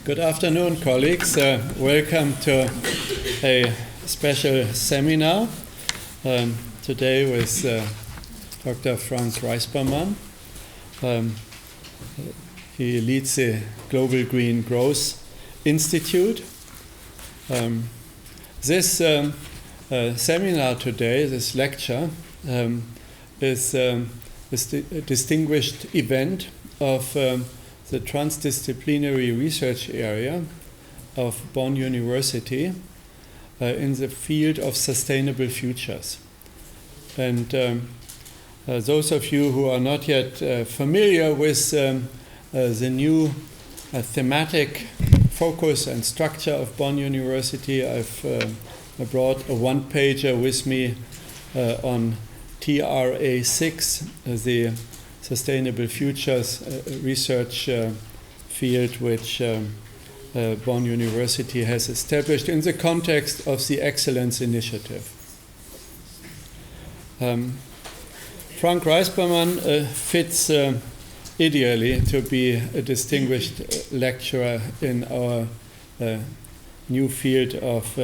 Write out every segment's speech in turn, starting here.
Good afternoon, colleagues. Welcome to a special seminar today with Dr. Frank Rijsberman. He leads the Global Green Growth Institute. This seminar today, this lecture, is a distinguished event of the transdisciplinary research area of Bonn University in the field of sustainable futures. And those of you who are not yet familiar with the new thematic focus and structure of Bonn University, I've brought a one-pager with me on TRA6, the Sustainable Futures research field which Bonn University has established in the context of the Excellence Initiative. Frank Rijsberman fits ideally to be a distinguished lecturer in our new field of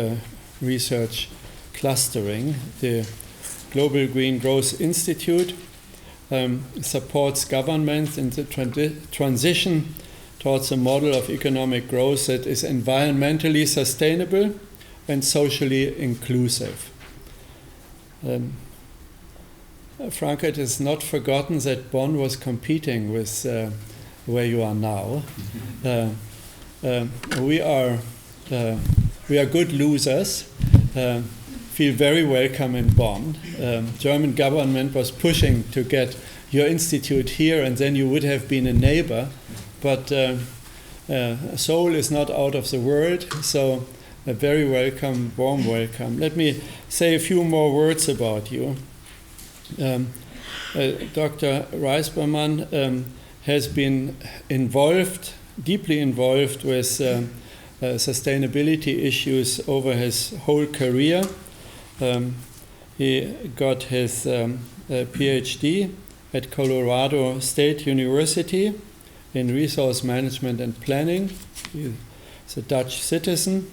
research clustering. The Global Green Growth Institute supports governments in the transition towards a model of economic growth that is environmentally sustainable and socially inclusive. Frank, it is not forgotten that Bonn was competing with where you are now. We are good losers. Feel very welcome in Bonn. German government was pushing to get your institute here, and then you would have been a neighbor. But Seoul is not out of the world, so a very welcome, warm welcome. Let me say a few more words about you. Dr. Rijsberman has been deeply involved with sustainability issues over his whole career. He got his PhD at Colorado State University in resource management and planning. He's a Dutch citizen.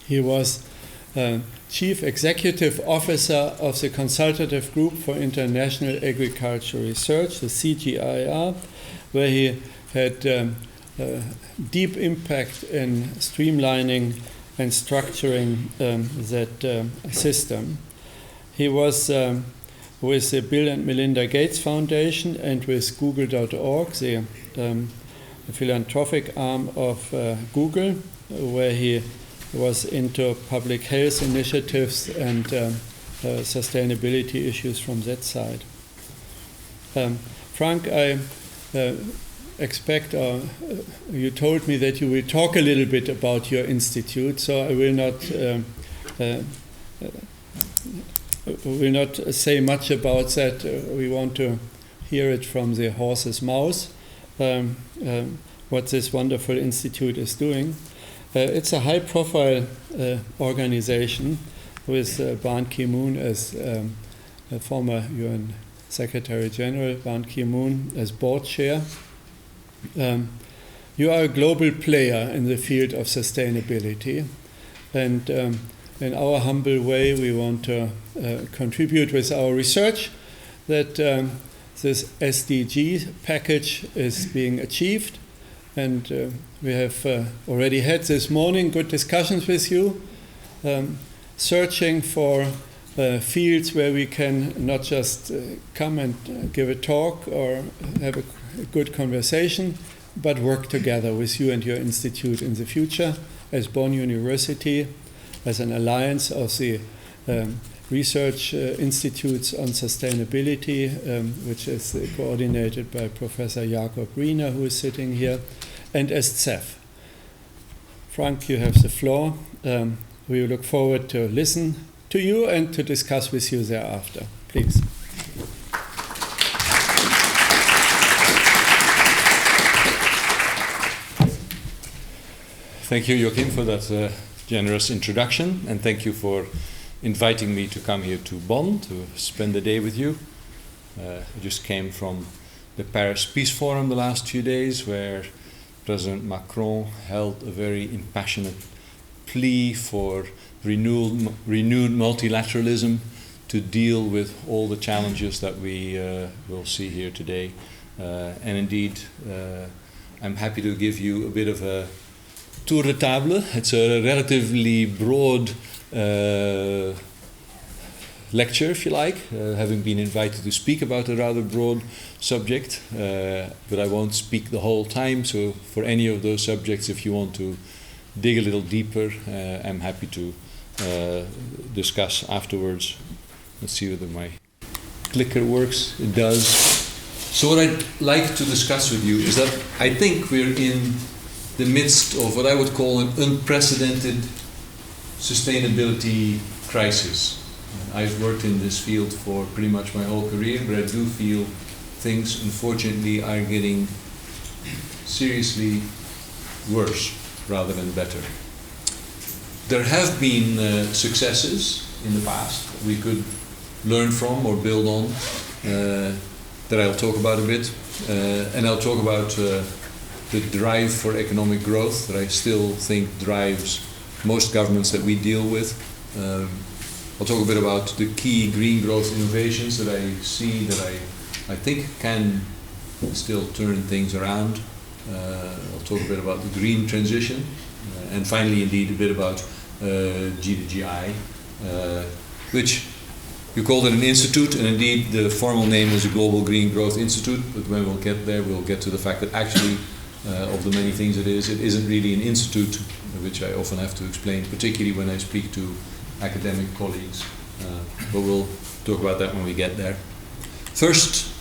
He was Chief Executive Officer of the Consultative Group for International Agricultural Research, the CGIR, where he had deep impact in streamlining and structuring that system. He was with the Bill and Melinda Gates Foundation and with Google.org, the philanthropic arm of Google, where he was into public health initiatives and sustainability issues from that side. Frank, I expect, you told me that you will talk a little bit about your institute, so I will not say much about that. We want to hear it from the horse's mouth, what this wonderful institute is doing. It's a high-profile organization with Ban Ki-moon as a former UN Secretary General, Ban Ki-moon as board chair. You are a global player in the field of sustainability, and in our humble way we want to contribute with our research that this SDG package is being achieved, and we have already had this morning good discussions with you, searching for fields where we can not just come and give a talk or have a good conversation, but work together with you and your institute in the future as Bonn University, as an alliance of the research institutes on sustainability, which is coordinated by Professor Jakob Riener, who is sitting here, and as CEF. Frank, you have the floor. We look forward to listen to you and to discuss with you thereafter. Please. Thank you, Joachim, for that generous introduction, and thank you for inviting me to come here to Bonn to spend the day with you. I just came from the Paris Peace Forum the last few days, where President Macron held a very impassioned plea for renewed multilateralism to deal with all the challenges that we will see here today. And indeed, I'm happy to give you a bit of a tour de table. It's a relatively broad lecture, if you like, having been invited to speak about a rather broad subject, but I won't speak the whole time, so for any of those subjects, if you want to dig a little deeper, I'm happy to discuss afterwards. Let's see whether my clicker works. It does. So what I'd like to discuss with you is that I think we're in the midst of what I would call an unprecedented sustainability crisis. I've worked in this field for pretty much my whole career, but I do feel things, unfortunately, are getting seriously worse rather than better. There have been successes in the past that we could learn from or build on, that I'll talk about a bit. And I'll talk about the drive for economic growth that I still think drives most governments that we deal with. I'll talk a bit about the key green growth innovations that I see that I think can still turn things around. I'll talk a bit about the green transition, and finally, indeed, a bit about GGGI, which you called it an institute, and indeed the formal name is a Global Green Growth Institute, but when we'll get there, we'll get to the fact that actually, of the many things it isn't really an institute, which I often have to explain, particularly when I speak to academic colleagues, but we'll talk about that when we get there. First,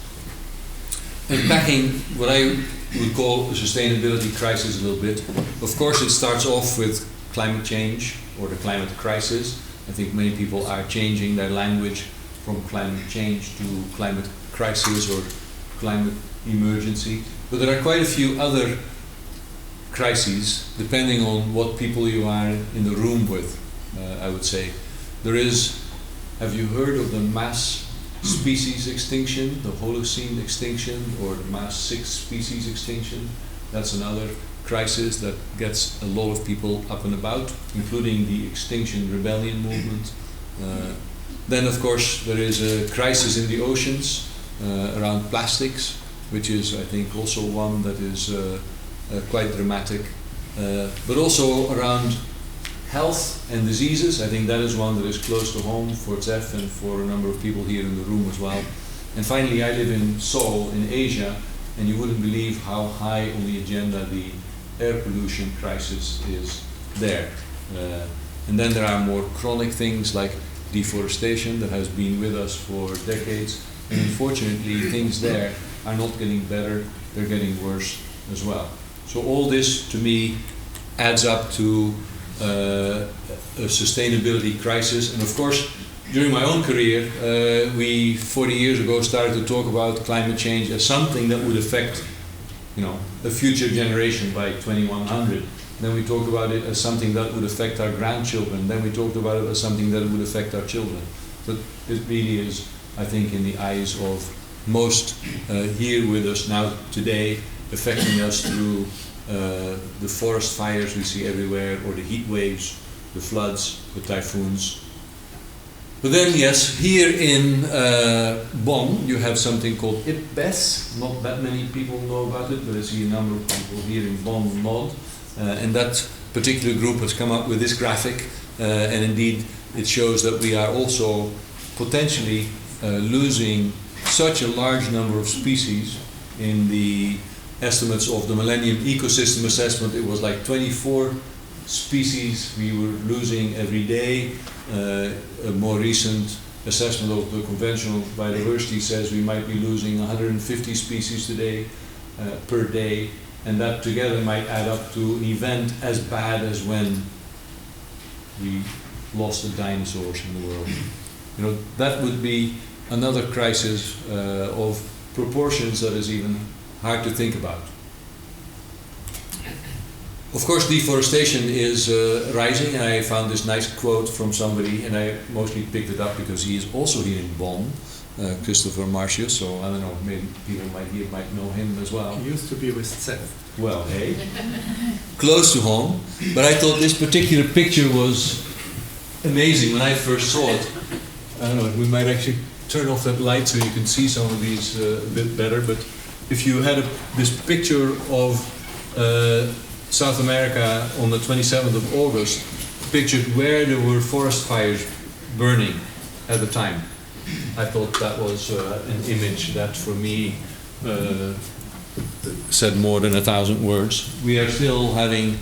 unpacking what I would call a sustainability crisis a little bit. Of course, it starts off with climate change or the climate crisis. I think many people are changing their language from climate change to climate crisis or climate emergency. But there are quite a few other crises, depending on what people you are in the room with, I would say. There is, have you heard of the mass species extinction, the Holocene extinction, or the mass 6 species extinction? That's another crisis that gets a lot of people up and about, including the Extinction Rebellion movement. Then, of course, there is a crisis in the oceans around plastics, which is, I think, also one that is quite dramatic. But also around health and diseases. I think that is one that is close to home for Zef and for a number of people here in the room as well. And finally, I live in Seoul in Asia, and you wouldn't believe how high on the agenda the air pollution crisis is there. And then there are more chronic things like deforestation that has been with us for decades, and unfortunately things there are not getting better, they're getting worse as well. So all this to me adds up to a sustainability crisis. And of course, during my own career, we 40 years ago started to talk about climate change as something that would affect, a future generation by 2100. Then we talked about it as something that would affect our grandchildren. Then we talked about it as something that would affect our children. But it really is, I think, in the eyes of most here with us now today, affecting us through the forest fires we see everywhere, or the heat waves, the floods, the typhoons. But then, yes, here in Bonn, you have something called IPBES. Not that many people know about it, but I see a number of people here in Bonn nod. And that particular group has come up with this graphic, and indeed it shows that we are also potentially losing such a large number of species. In the estimates of the Millennium Ecosystem Assessment, it was like 24 species we were losing every day. A more recent assessment of the conventional biodiversity says we might be losing 150 species today per day, and that together might add up to an event as bad as when we lost the dinosaurs in the world. That would be another crisis of proportions that is even hard to think about. Of course, deforestation is rising. I found this nice quote from somebody, and I mostly picked it up because he is also here in Bonn, Christopher Martius, so I don't know, maybe people might know him as well. He used to be with Zef. well, hey, close to home. But I thought this particular picture was amazing when I first saw it. I don't know, we might actually turn off that light so you can see some of these a bit better. But if you had this picture of South America on the 27th of August, pictured where there were forest fires burning at the time, I thought that was an image that for me said more than 1,000 words. We are still having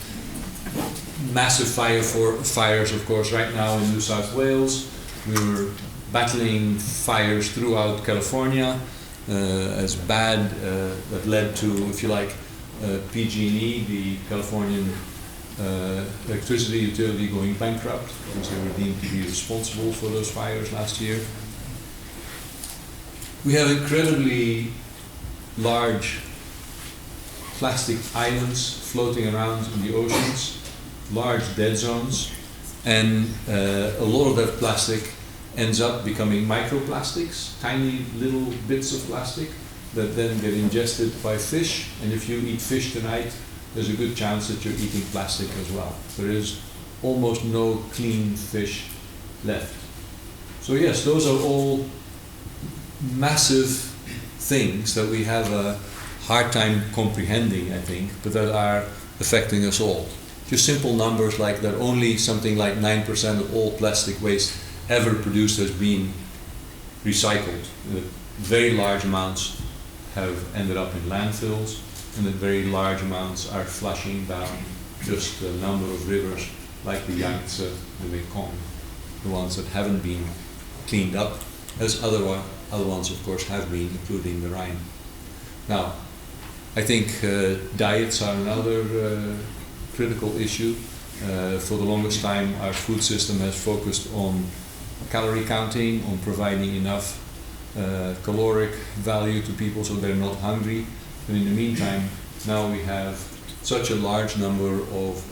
massive fires, of course, right now in New South Wales. We were battling fires throughout California, as bad, that led to, if you like, PG&E, the Californian electricity utility, going bankrupt because they were deemed to be responsible for those fires last year. We have incredibly large plastic islands floating around in the oceans, large dead zones, and a lot of that plastic ends up becoming microplastics, tiny little bits of plastic that then get ingested by fish. And if you eat fish tonight, there's a good chance that you're eating plastic as well. There is almost no clean fish left. So yes, those are all massive things that we have a hard time comprehending, I think, but that are affecting us all. Just simple numbers like that only something like 9% of all plastic waste ever produced has been recycled. Very large amounts have ended up in landfills, and that very large amounts are flushing down just a number of rivers like the Yangtze, the Mekong, the ones that haven't been cleaned up, as other ones of course have been, including the Rhine. Now, I think diets are another critical issue. For the longest time, our food system has focused on calorie counting, on providing enough caloric value to people so they're not hungry. But in the meantime, now we have such a large number of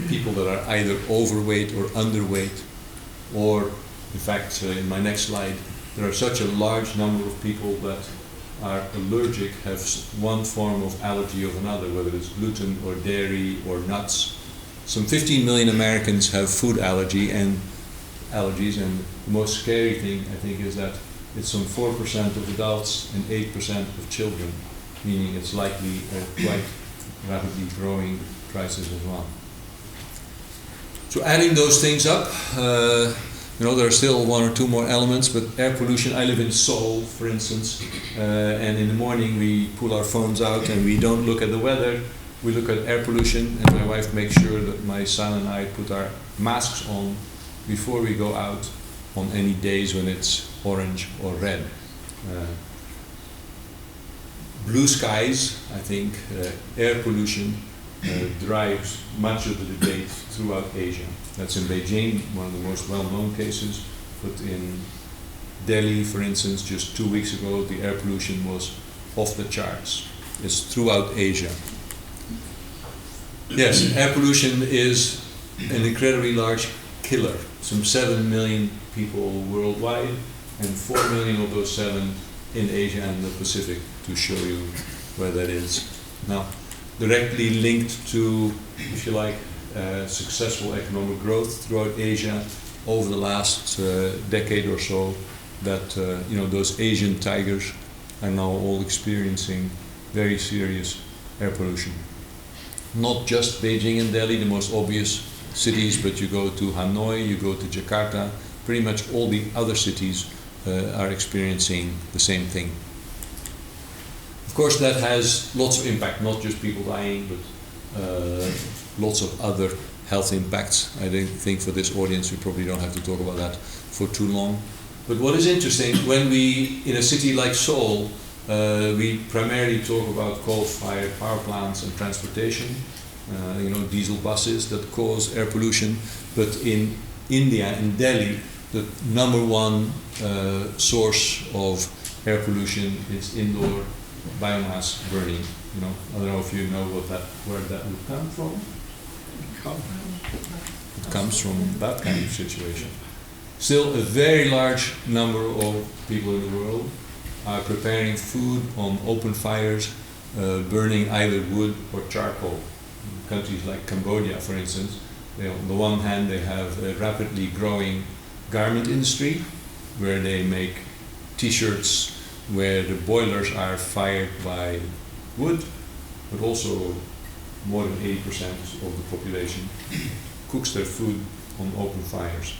people that are either overweight or underweight, or in fact, in my next slide, there are such a large number of people that are allergic, have one form of allergy of another, whether it's gluten or dairy or nuts. Some 15 million Americans have food allergies, and the most scary thing, I think, is that it's some 4% of adults and 8% of children, meaning it's likely a quite rapidly growing crisis as well. So adding those things up, there are still one or two more elements, but air pollution. I live in Seoul, for instance, and in the morning we pull our phones out and we don't look at the weather, we look at air pollution, and my wife makes sure that my son and I put our masks on before we go out on any days when it's orange or red. Blue skies, I think, air pollution drives much of the debate throughout Asia. That's in Beijing, one of the most well-known cases, but in Delhi, for instance, just 2 weeks ago, the air pollution was off the charts. It's throughout Asia. Yes, air pollution is an incredibly large killer. Some 7 million people worldwide, and 4 million of those 7 in Asia and the Pacific, to show you where that is. Now, directly linked to, if you like, successful economic growth throughout Asia over the last decade or so, that those Asian tigers are now all experiencing very serious air pollution. Not just Beijing and Delhi, the most obvious cities, but you go to Hanoi, you go to Jakarta, pretty much all the other cities are experiencing the same thing. Of course, that has lots of impact, not just people dying, but lots of other health impacts. I think for this audience we probably don't have to talk about that for too long. But what is interesting, when we, in a city like Seoul, we primarily talk about coal-fired power plants and transportation, diesel buses that cause air pollution. But in India, in Delhi, the number one source of air pollution is indoor biomass burning. I don't know if you know where that would come from. It comes from that kind of situation. Still, a very large number of people in the world are preparing food on open fires burning either wood or charcoal. In countries like Cambodia, for instance, on the one hand they have a rapidly growing garment industry where they make t-shirts where the boilers are fired by wood, but also more than 80% of the population cooks their food on open fires.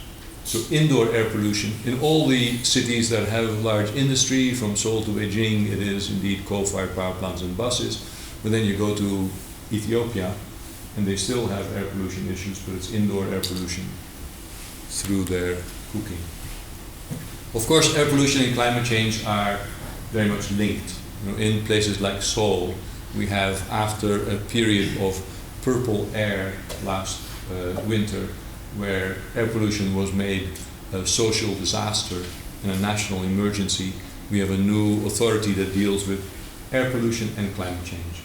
So indoor air pollution, in all the cities that have large industry, from Seoul to Beijing, it is indeed coal-fired power plants and buses. But then you go to Ethiopia, and they still have air pollution issues, but it's indoor air pollution through their cooking. Of course, air pollution and climate change are very much linked. In places like Seoul, we have, after a period of purple air last winter, where air pollution was made a social disaster and a national emergency, we have a new authority that deals with air pollution and climate change.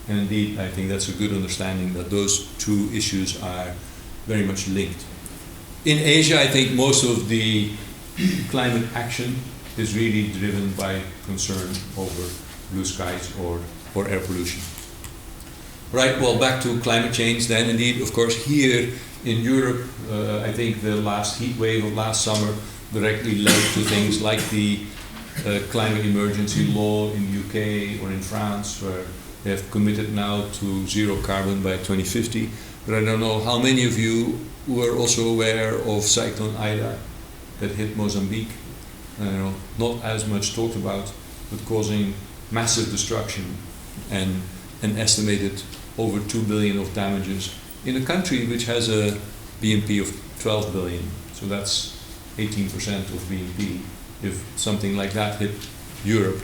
And indeed, I think that's a good understanding that those two issues are very much linked. In Asia, I think most of the climate action is really driven by concern over blue skies or air pollution. Right, well, back to climate change then. Indeed, of course, here in Europe, I think the last heat wave of last summer directly led to things like the climate emergency law in the UK or in France, where they have committed now to zero carbon by 2050. But I don't know how many of you were also aware of Cyclone Ida that hit Mozambique. Not as much talked about, but causing massive destruction and an estimated over 2 billion of damages in a country which has a BNP of 12 billion. So that's 18% of BNP. If something like that hit Europe,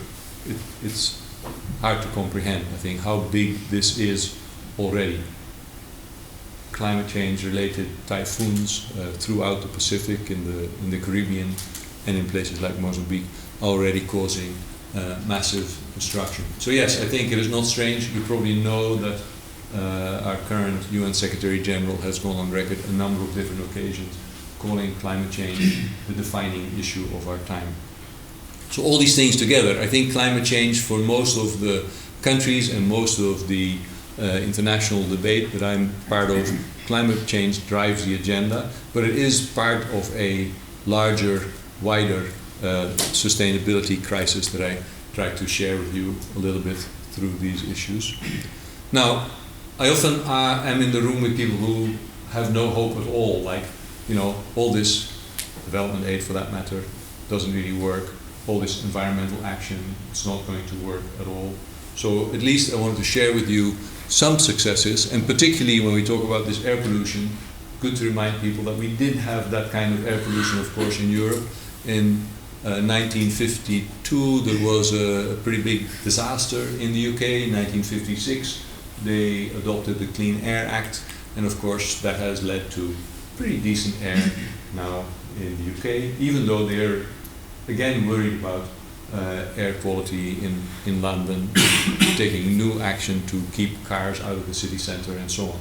it's hard to comprehend, I think, how big this is already. Climate change related typhoons throughout the Pacific, in the Caribbean, and in places like Mozambique, already causing massive destruction. So yes, I think it is not strange. You probably know that our current UN Secretary General has gone on record a number of different occasions calling climate change the defining issue of our time. So all these things together, I think climate change for most of the countries and most of the international debate that I'm part of, climate change drives the agenda, but it is part of a larger, wider sustainability crisis that I try to share with you a little bit through these issues. Now, I often am in the room with people who have no hope at all, like, all this development aid for that matter doesn't really work, all this environmental action, it's not going to work at all. So at least I wanted to share with you some successes, and particularly when we talk about this air pollution, good to remind people that we did have that kind of air pollution, of course, in Europe. In 1952, there was a pretty big disaster in the UK. In 1956, they adopted the Clean Air Act, and of course that has led to pretty decent air now in the UK, even though they're again worried about air quality in London, taking new action to keep cars out of the city centre and so on.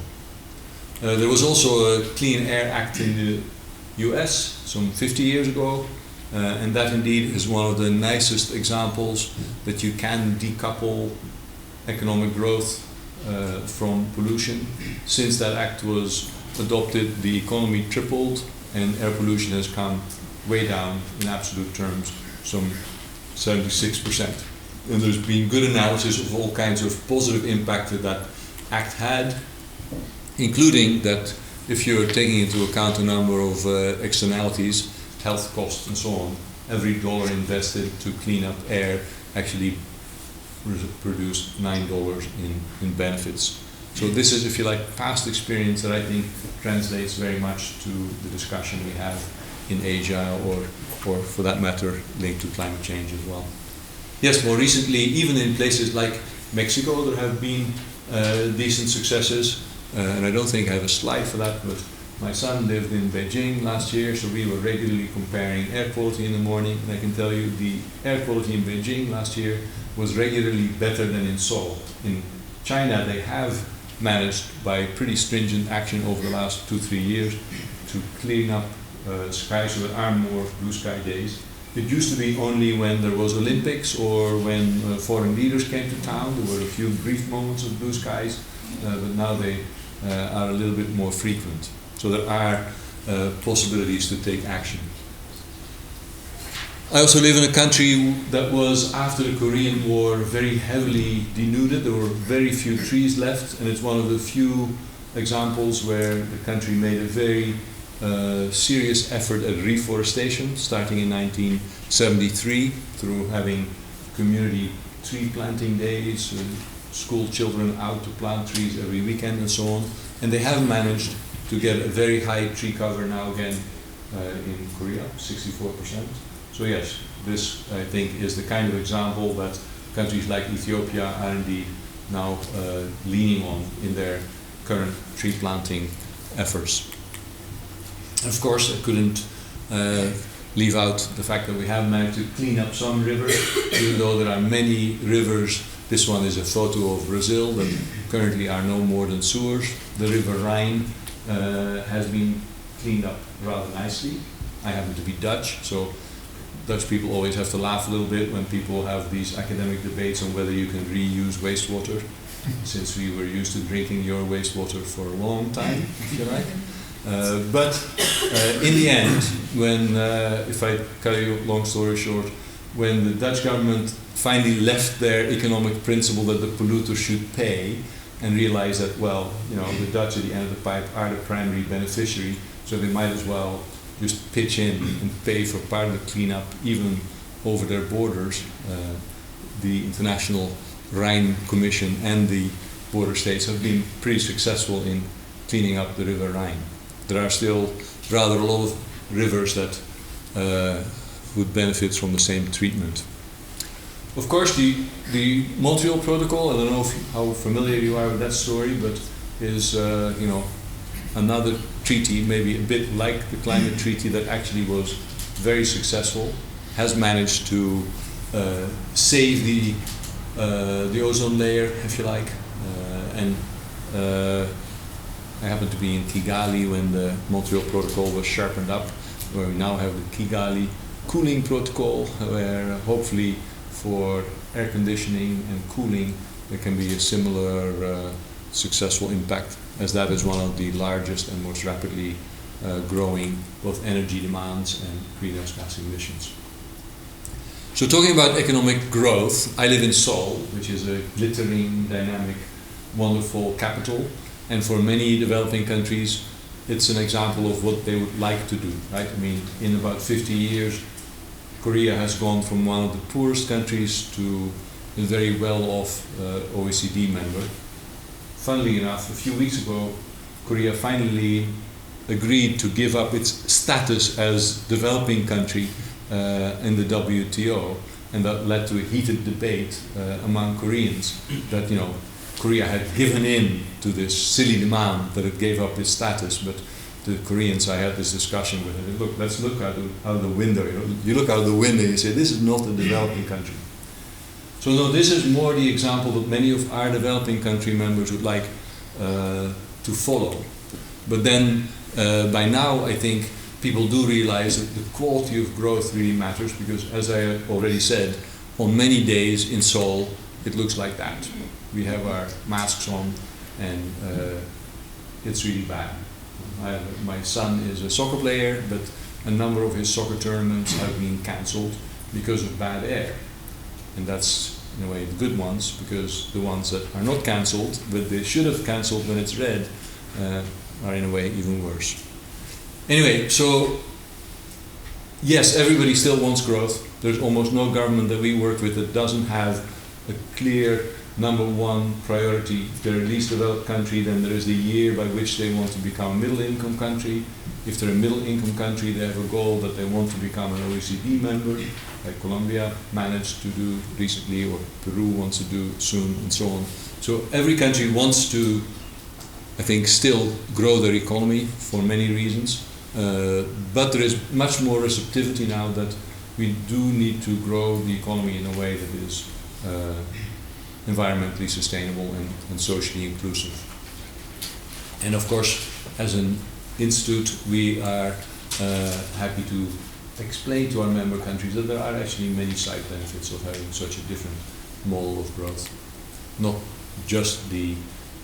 There was also a Clean Air Act in the US some 50 years ago, and that indeed is one of the nicest examples that you can decouple economic growth from pollution. Since that act was adopted, the economy tripled and air pollution has come way down in absolute terms, some 76%. And there's been good analysis of all kinds of positive impact that that act had, including that if you're taking into account a number of externalities, health costs and so on, every dollar invested to clean up air actually produced $9 in benefits. So this is, if you like, past experience that I think translates very much to the discussion we have in Asia, or for that matter, linked to climate change as well. Yes, more recently, even in places like Mexico, there have been decent successes, and I don't think I have a slide for that, but my son lived in Beijing last year, so we were regularly comparing air quality in the morning, and I can tell you the air quality in Beijing last year was regularly better than in Seoul. In China, they have managed by pretty stringent action over the last 2-3 years to clean up skies so there are more blue sky days. It used to be only when there was Olympics or when foreign leaders came to town. There were a few brief moments of blue skies, but now they are a little bit more frequent. So there are possibilities to take action. I also live in a country that was, after the Korean War, very heavily denuded. There were very few trees left, and it's one of the few examples where the country made a very serious effort at reforestation, starting in 1973 through having community tree planting days, school children out to plant trees every weekend and so on. And they have managed to get a very high tree cover now again in Korea, 64%. So yes, this I think is the kind of example that countries like Ethiopia are indeed now leaning on in their current tree planting efforts. Of course, I couldn't leave out the fact that we have managed to clean up some rivers, even though there are many rivers. This one is a photo of Brazil that currently are no more than sewers. The river Rhine has been cleaned up rather nicely. I happen to be Dutch, so Dutch people always have to laugh a little bit when people have these academic debates on whether you can reuse wastewater, since we were used to drinking your wastewater for a long time, if you like. But in the end, when, if I cut a long story short, when the Dutch government finally left their economic principle that the polluter should pay and realized that, well, you know, the Dutch at the end of the pipe are the primary beneficiary, so they might as well just pitch in and pay for part of the cleanup, even over their borders. The International Rhine Commission and the border states have been pretty successful in cleaning up the River Rhine. There are still rather a lot of rivers that would benefit from the same treatment. Of course, the Montreal Protocol, I don't know how familiar you are with that story, but is you know, another treaty, maybe a bit like the climate treaty, that actually was very successful, has managed to save the ozone layer, if you like, and I happened to be in Kigali when the Montreal Protocol was sharpened up, where we now have the Kigali Cooling Protocol, where hopefully for air conditioning and cooling there can be a similar successful impact, as that is one of the largest and most rapidly growing both energy demands and greenhouse gas emissions. So talking about economic growth, I live in Seoul, which is a glittering, dynamic, wonderful capital. And for many developing countries, it's an example of what they would like to do, right? I mean, in about 50 years, Korea has gone from one of the poorest countries to a very well-off OECD member. Funnily enough, a few weeks ago, Korea finally agreed to give up its status as developing country in the WTO, and that led to a heated debate among Koreans that, you know, Korea had given in to this silly demand that it gave up its status, but the Koreans, I had this discussion with them. Look, let's look out the window. You look out the window and you say, this is not a developing country. So no, this is more the example that many of our developing country members would like to follow. But then by now, I think people do realize that the quality of growth really matters, because as I already said, on many days in Seoul, it looks like that. We have our masks on, and it's really bad. My son is a soccer player, but a number of his soccer tournaments have been cancelled because of bad air. And that's, in a way, the good ones, because the ones that are not cancelled, but they should have cancelled when it's red, are in a way even worse. Anyway, so yes, everybody still wants growth. There's almost no government that we work with that doesn't have a clear number one priority. If they're a least developed country, then there is the year by which they want to become a middle income country. If they're a middle income country, they have a goal that they want to become an OECD member, like Colombia managed to do recently, or Peru wants to do soon, and so on. So every country wants to, I think, still grow their economy for many reasons, but there is much more receptivity now that we do need to grow the economy in a way that is environmentally sustainable and socially inclusive. And of course, as an institute, we are happy to explain to our member countries that there are actually many side benefits of having such a different model of growth. Not just the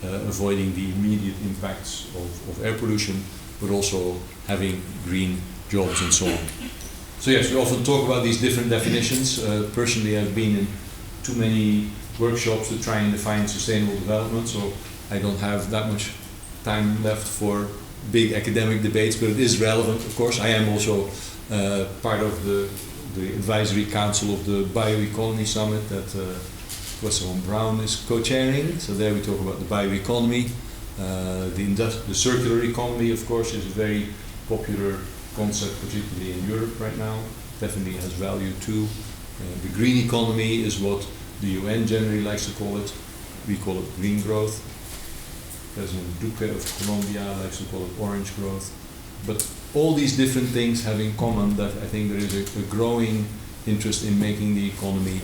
avoiding the immediate impacts of air pollution, but also having green jobs and so on. So yes, we often talk about these different definitions. Personally, I've been in too many workshops to try and define sustainable development, so I don't have that much time left for big academic debates, but it is relevant, of course. I am also part of the advisory council of the Bioeconomy Summit that Professor Von Braun is co-chairing. So there we talk about the bioeconomy. The circular economy, of course, is a very popular concept, particularly in Europe right now. Definitely has value too. The green economy is what the UN generally likes to call it. We call it green growth. President Duque of Colombia likes to call it orange growth. But all these different things have in common that I think there is a growing interest in making the economy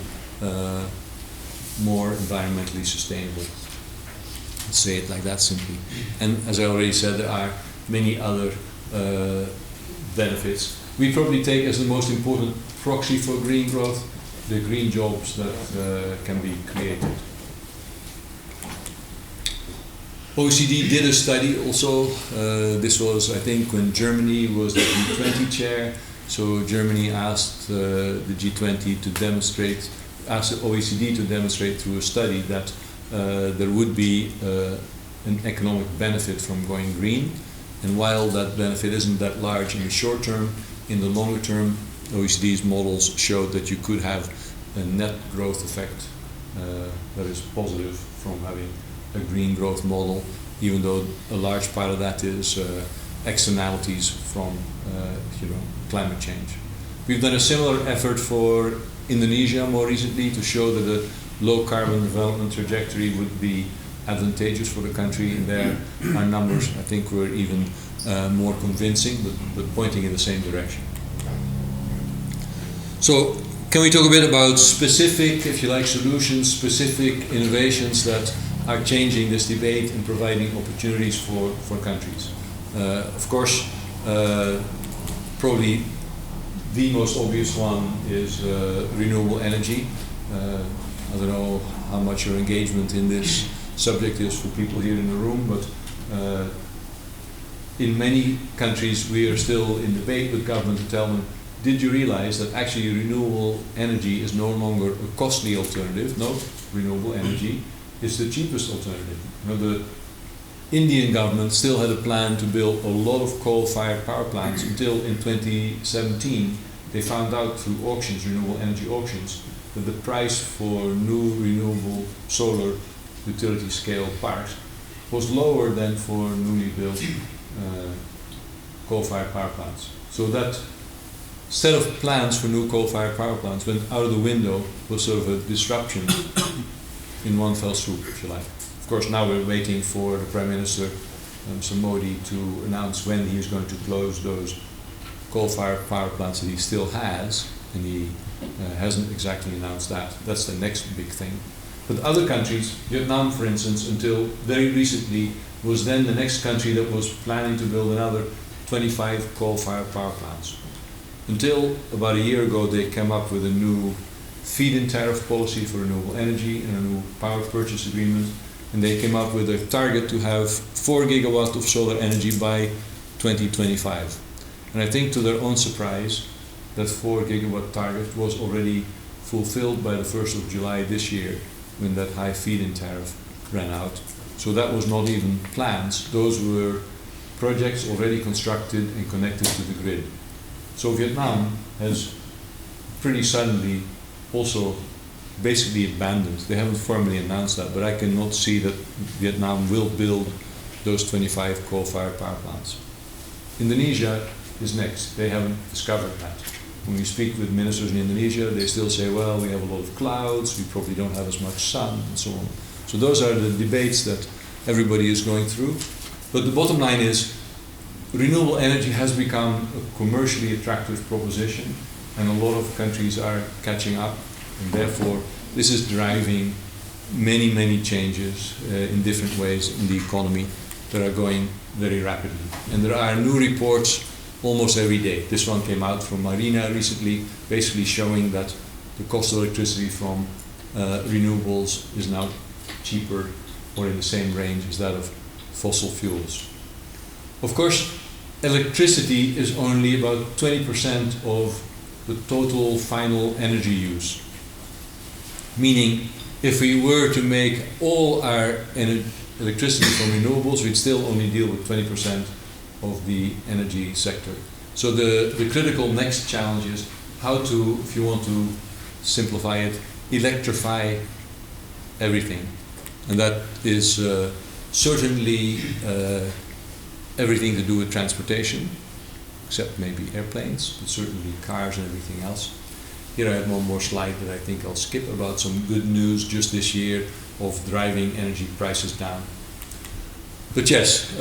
more environmentally sustainable. Let's say it like that simply. And as I already said, there are many other benefits. We probably take as the most important proxy for green growth the green jobs that can be created. OECD did a study also. This was, I think, when Germany was the G20 chair. So Germany asked the G20 to demonstrate, asked the OECD to demonstrate through a study that there would be an economic benefit from going green. And while that benefit isn't that large in the short term, in the longer term, OECD's models showed that you could have a net growth effect that is positive from having a green growth model, even though a large part of that is externalities from climate change. We've done a similar effort for Indonesia more recently to show that a low carbon development trajectory would be advantageous for the country, and there our numbers I think were even more convincing, but pointing in the same direction. So can we talk a bit about specific, if you like, solutions, specific innovations that are changing this debate and providing opportunities for countries? Of course, probably the most obvious one is renewable energy. I don't know how much your engagement in this subject is for people here in the room, but in many countries we are still in debate with government to tell them, did you realize that actually renewable energy is no longer a costly alternative? No, renewable energy is the cheapest alternative. The Indian government still had a plan to build a lot of coal-fired power plants until in 2017 they found out through auctions, renewable energy auctions, that the price for new renewable solar utility scale parks was lower than for newly built coal-fired power plants. So that set of plans for new coal-fired power plants went out of the window, was sort of a disruption in one fell swoop, if you like. Of course, now we're waiting for the Prime Minister, Mr. Modi, to announce when he is going to close those coal-fired power plants that he still has, and he hasn't exactly announced that. That's the next big thing. But other countries, Vietnam, for instance, until very recently, was then the next country that was planning to build another 25 coal-fired power plants. Until about a year ago, they came up with a new feed-in tariff policy for renewable energy and a new power purchase agreement, and they came up with a target to have 4 gigawatts of solar energy by 2025. And I think to their own surprise, that 4 gigawatt target was already fulfilled by the 1st of July this year, when that high feed-in tariff ran out. So that was not even plans, those were projects already constructed and connected to the grid. So Vietnam has pretty suddenly also basically abandoned. They haven't formally announced that, but I cannot see that Vietnam will build those 25 coal-fired power plants. Indonesia is next. They haven't discovered that. When we speak with ministers in Indonesia, they still say, well, we have a lot of clouds, we probably don't have as much sun, and so on. So those are the debates that everybody is going through. But the bottom line is, renewable energy has become a commercially attractive proposition, and a lot of countries are catching up, and therefore this is driving many, many changes in different ways in the economy that are going very rapidly. And there are new reports almost every day. This one came out from Marina recently, basically showing that the cost of electricity from renewables is now cheaper or in the same range as that of fossil fuels. Of course, electricity is only about 20% of the total final energy use. Meaning, if we were to make all our electricity from renewables, we'd still only deal with 20% of the energy sector. So the critical next challenge is how to, if you want to simplify it, electrify everything. And that is certainly everything to do with transportation, except maybe airplanes, but certainly cars and everything else. Here I have one more slide that I think I'll skip about some good news just this year of driving energy prices down. But yes,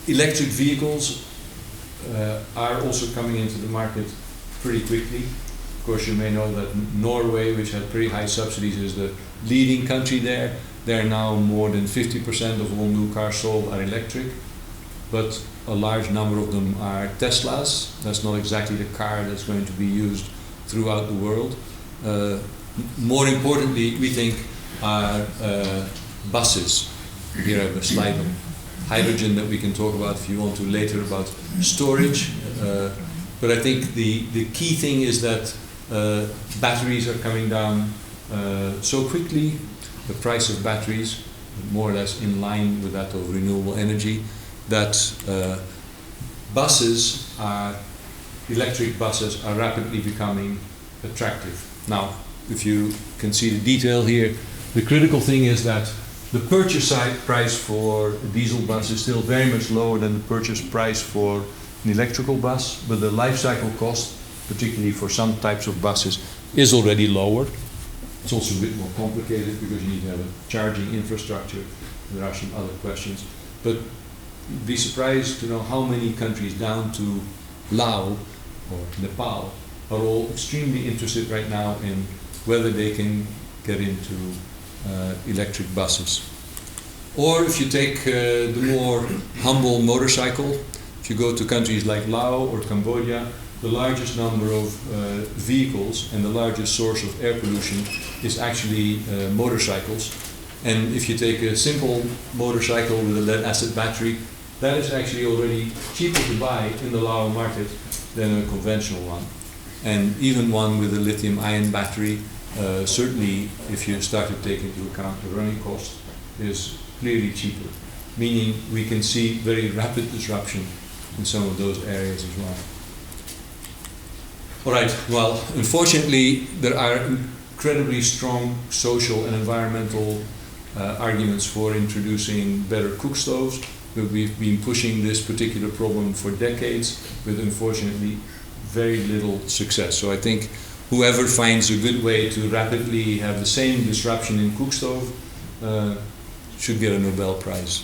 electric vehicles are also coming into the market pretty quickly. Of course, you may know that Norway, which had pretty high subsidies, is the leading country there. There are now more than 50% of all new cars sold are electric, but a large number of them are Teslas. That's not exactly the car that's going to be used throughout the world. More importantly, we think, are buses. Here I have a slide on hydrogen that we can talk about if you want to later about storage. But I think the key thing is that batteries are coming down so quickly. The price of batteries more or less in line with that of renewable energy, that electric buses are rapidly becoming attractive. Now, if you can see the detail here, the critical thing is that the purchase price for a diesel bus is still very much lower than the purchase price for an electrical bus, but the life cycle cost, particularly for some types of buses, is already lower. It's also a bit more complicated because you need to have a charging infrastructure. There are some other questions. But you'd be surprised to know how many countries down to Laos or Nepal are all extremely interested right now in whether they can get into electric buses. Or if you take the more humble motorcycle, if you go to countries like Laos or Cambodia, the largest number of vehicles and the largest source of air pollution is actually motorcycles. And if you take a simple motorcycle with a lead acid battery, that is actually already cheaper to buy in the Lao market than a conventional one. And even one with a lithium ion battery, certainly if you start to take into account the running cost, is clearly cheaper. Meaning we can see very rapid disruption in some of those areas as well. All right, well, unfortunately, there are incredibly strong social and environmental arguments for introducing better cook stoves. But we've been pushing this particular problem for decades with, unfortunately, very little success. So I think whoever finds a good way to rapidly have the same disruption in cook stove should get a Nobel Prize.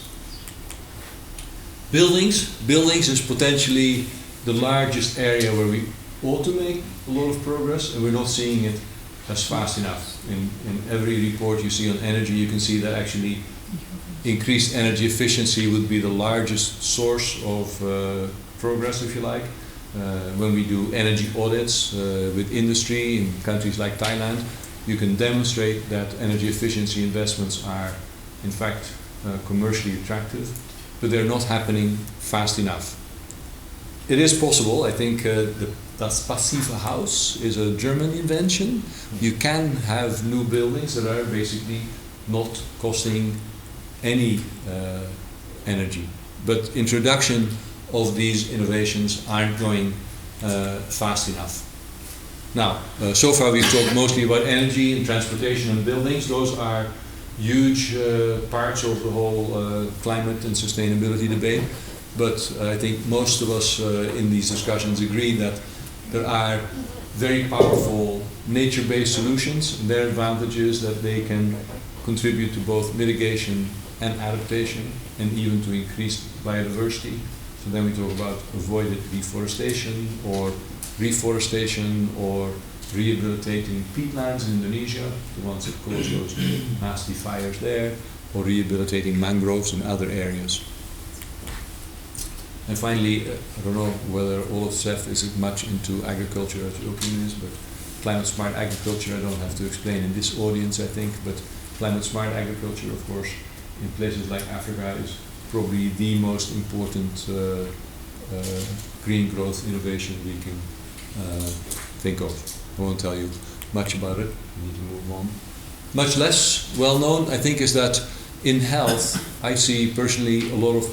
Buildings is potentially the largest area where we ought to make a lot of progress, and we're not seeing it as fast enough. In every report you see on energy, you can see that actually increased energy efficiency would be the largest source of progress, if you like. When we do energy audits with industry in countries like Thailand, you can demonstrate that energy efficiency investments are, in fact, commercially attractive, but they're not happening fast enough. It is possible. I think Das Passive House is a German invention. You can have new buildings that are basically not costing any energy. But introduction of these innovations aren't going fast enough. Now, so far we've talked mostly about energy and transportation and buildings. Those are huge parts of the whole climate and sustainability debate. But I think most of us in these discussions agree that there are very powerful nature-based solutions, and their advantage is that they can contribute to both mitigation and adaptation, and even to increased biodiversity. So then we talk about avoided deforestation, or reforestation, or rehabilitating peatlands in Indonesia, the ones that cause those nasty fires there, or rehabilitating mangroves in other areas. And finally, I don't know whether all of CEF is as much into agriculture as Joachim is, but climate smart agriculture I don't have to explain in this audience, I think, but climate smart agriculture, of course, in places like Africa is probably the most important green growth innovation we can think of. I won't tell you much about it, we need to move on. Much less well known, I think, is that in health, I see personally a lot of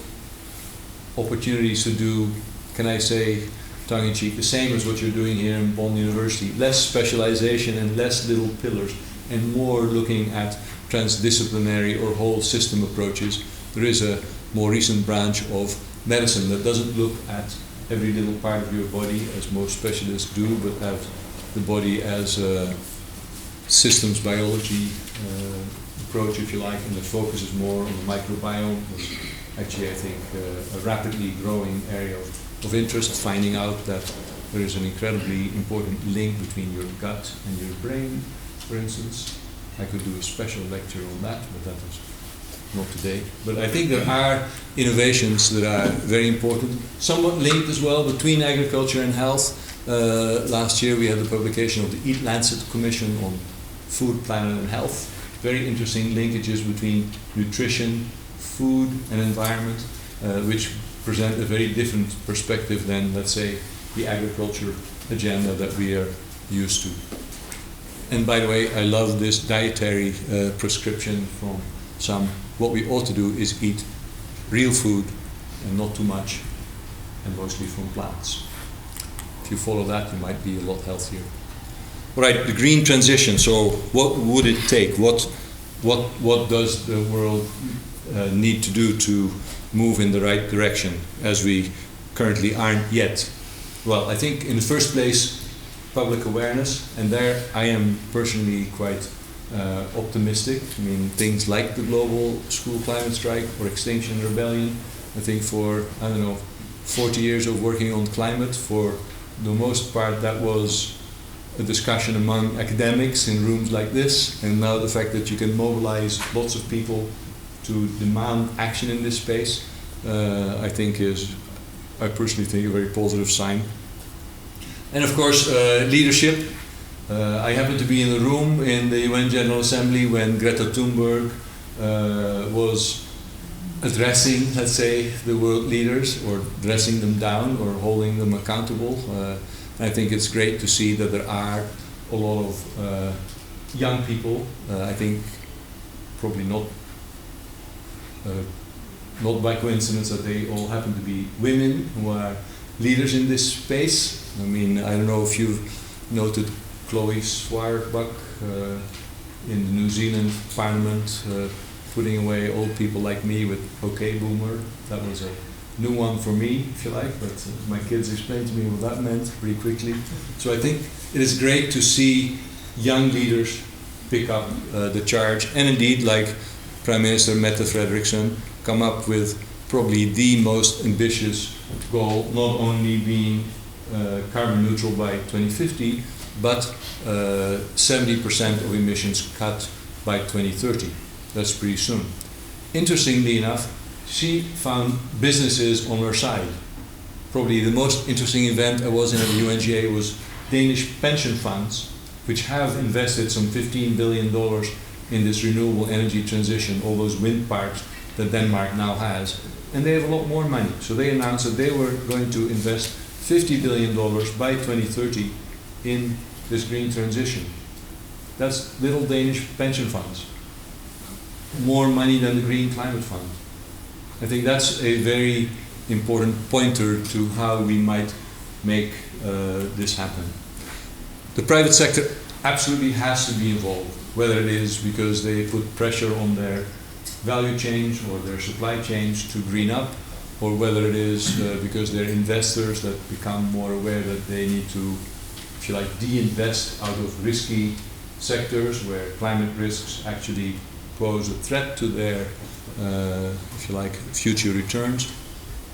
opportunities to do, can I say, tongue-in-cheek, the same as what you're doing here in Bonn University. Less specialization and less little pillars, and more looking at transdisciplinary or whole system approaches. There is a more recent branch of medicine that doesn't look at every little part of your body, as most specialists do, but at the body as a systems biology approach, if you like, and the focus is more on the microbiome. Actually, I think a rapidly growing area of interest, finding out that there is an incredibly important link between your gut and your brain, for instance. I could do a special lecture on that, but that is not today. But I think there are innovations that are very important, somewhat linked as well between agriculture and health. Last year we had the publication of the Eat Lancet Commission on Food, Planet and Health. Very interesting linkages between nutrition, food and environment, which present a very different perspective than, let's say, the agriculture agenda that we are used to. And by the way, I love this dietary prescription from some. What we ought to do is eat real food and not too much, and mostly from plants. If you follow that, you might be a lot healthier. All right, the green transition. So what would it take? What does the world need to do to move in the right direction, as we currently aren't yet? Well, I think in the first place, public awareness, and there I am personally quite optimistic. I mean, things like the global school climate strike or Extinction Rebellion, I think for, 40 years of working on climate, for the most part that was a discussion among academics in rooms like this, and now the fact that you can mobilize lots of people to demand action in this space, I think is, I personally think, a very positive sign. And of course, leadership. I happened to be in the room in the UN General Assembly when Greta Thunberg was addressing, let's say, the world leaders, or dressing them down or holding them accountable. I think it's great to see that there are a lot of young people. I think probably not by coincidence that they all happen to be women who are leaders in this space. I mean, I don't know if you've noted Chloe Swartbuck in the New Zealand Parliament putting away old people like me with "Okay, Boomer." That was a new one for me, if you like, but my kids explained to me what that meant pretty quickly. So I think it is great to see young leaders pick up the charge, and indeed, like Prime Minister Mette Frederiksen, come up with probably the most ambitious goal, not only being carbon neutral by 2050, but 70% of emissions cut by 2030. That's pretty soon. Interestingly enough, she found businesses on her side. Probably the most interesting event I was in at the UNGA was Danish pension funds, which have invested some $15 billion in this renewable energy transition, all those wind parks that Denmark now has. And they have a lot more money. So they announced that they were going to invest $50 billion by 2030 in this green transition. That's little Danish pension funds. More money than the Green Climate Fund. I think that's a very important pointer to how we might make this happen. The private sector absolutely has to be involved, whether it is because they put pressure on their value chains or their supply chains to green up, or whether it is because they're investors that become more aware that they need to, if you like, de-invest out of risky sectors where climate risks actually pose a threat to their, if you like, future returns,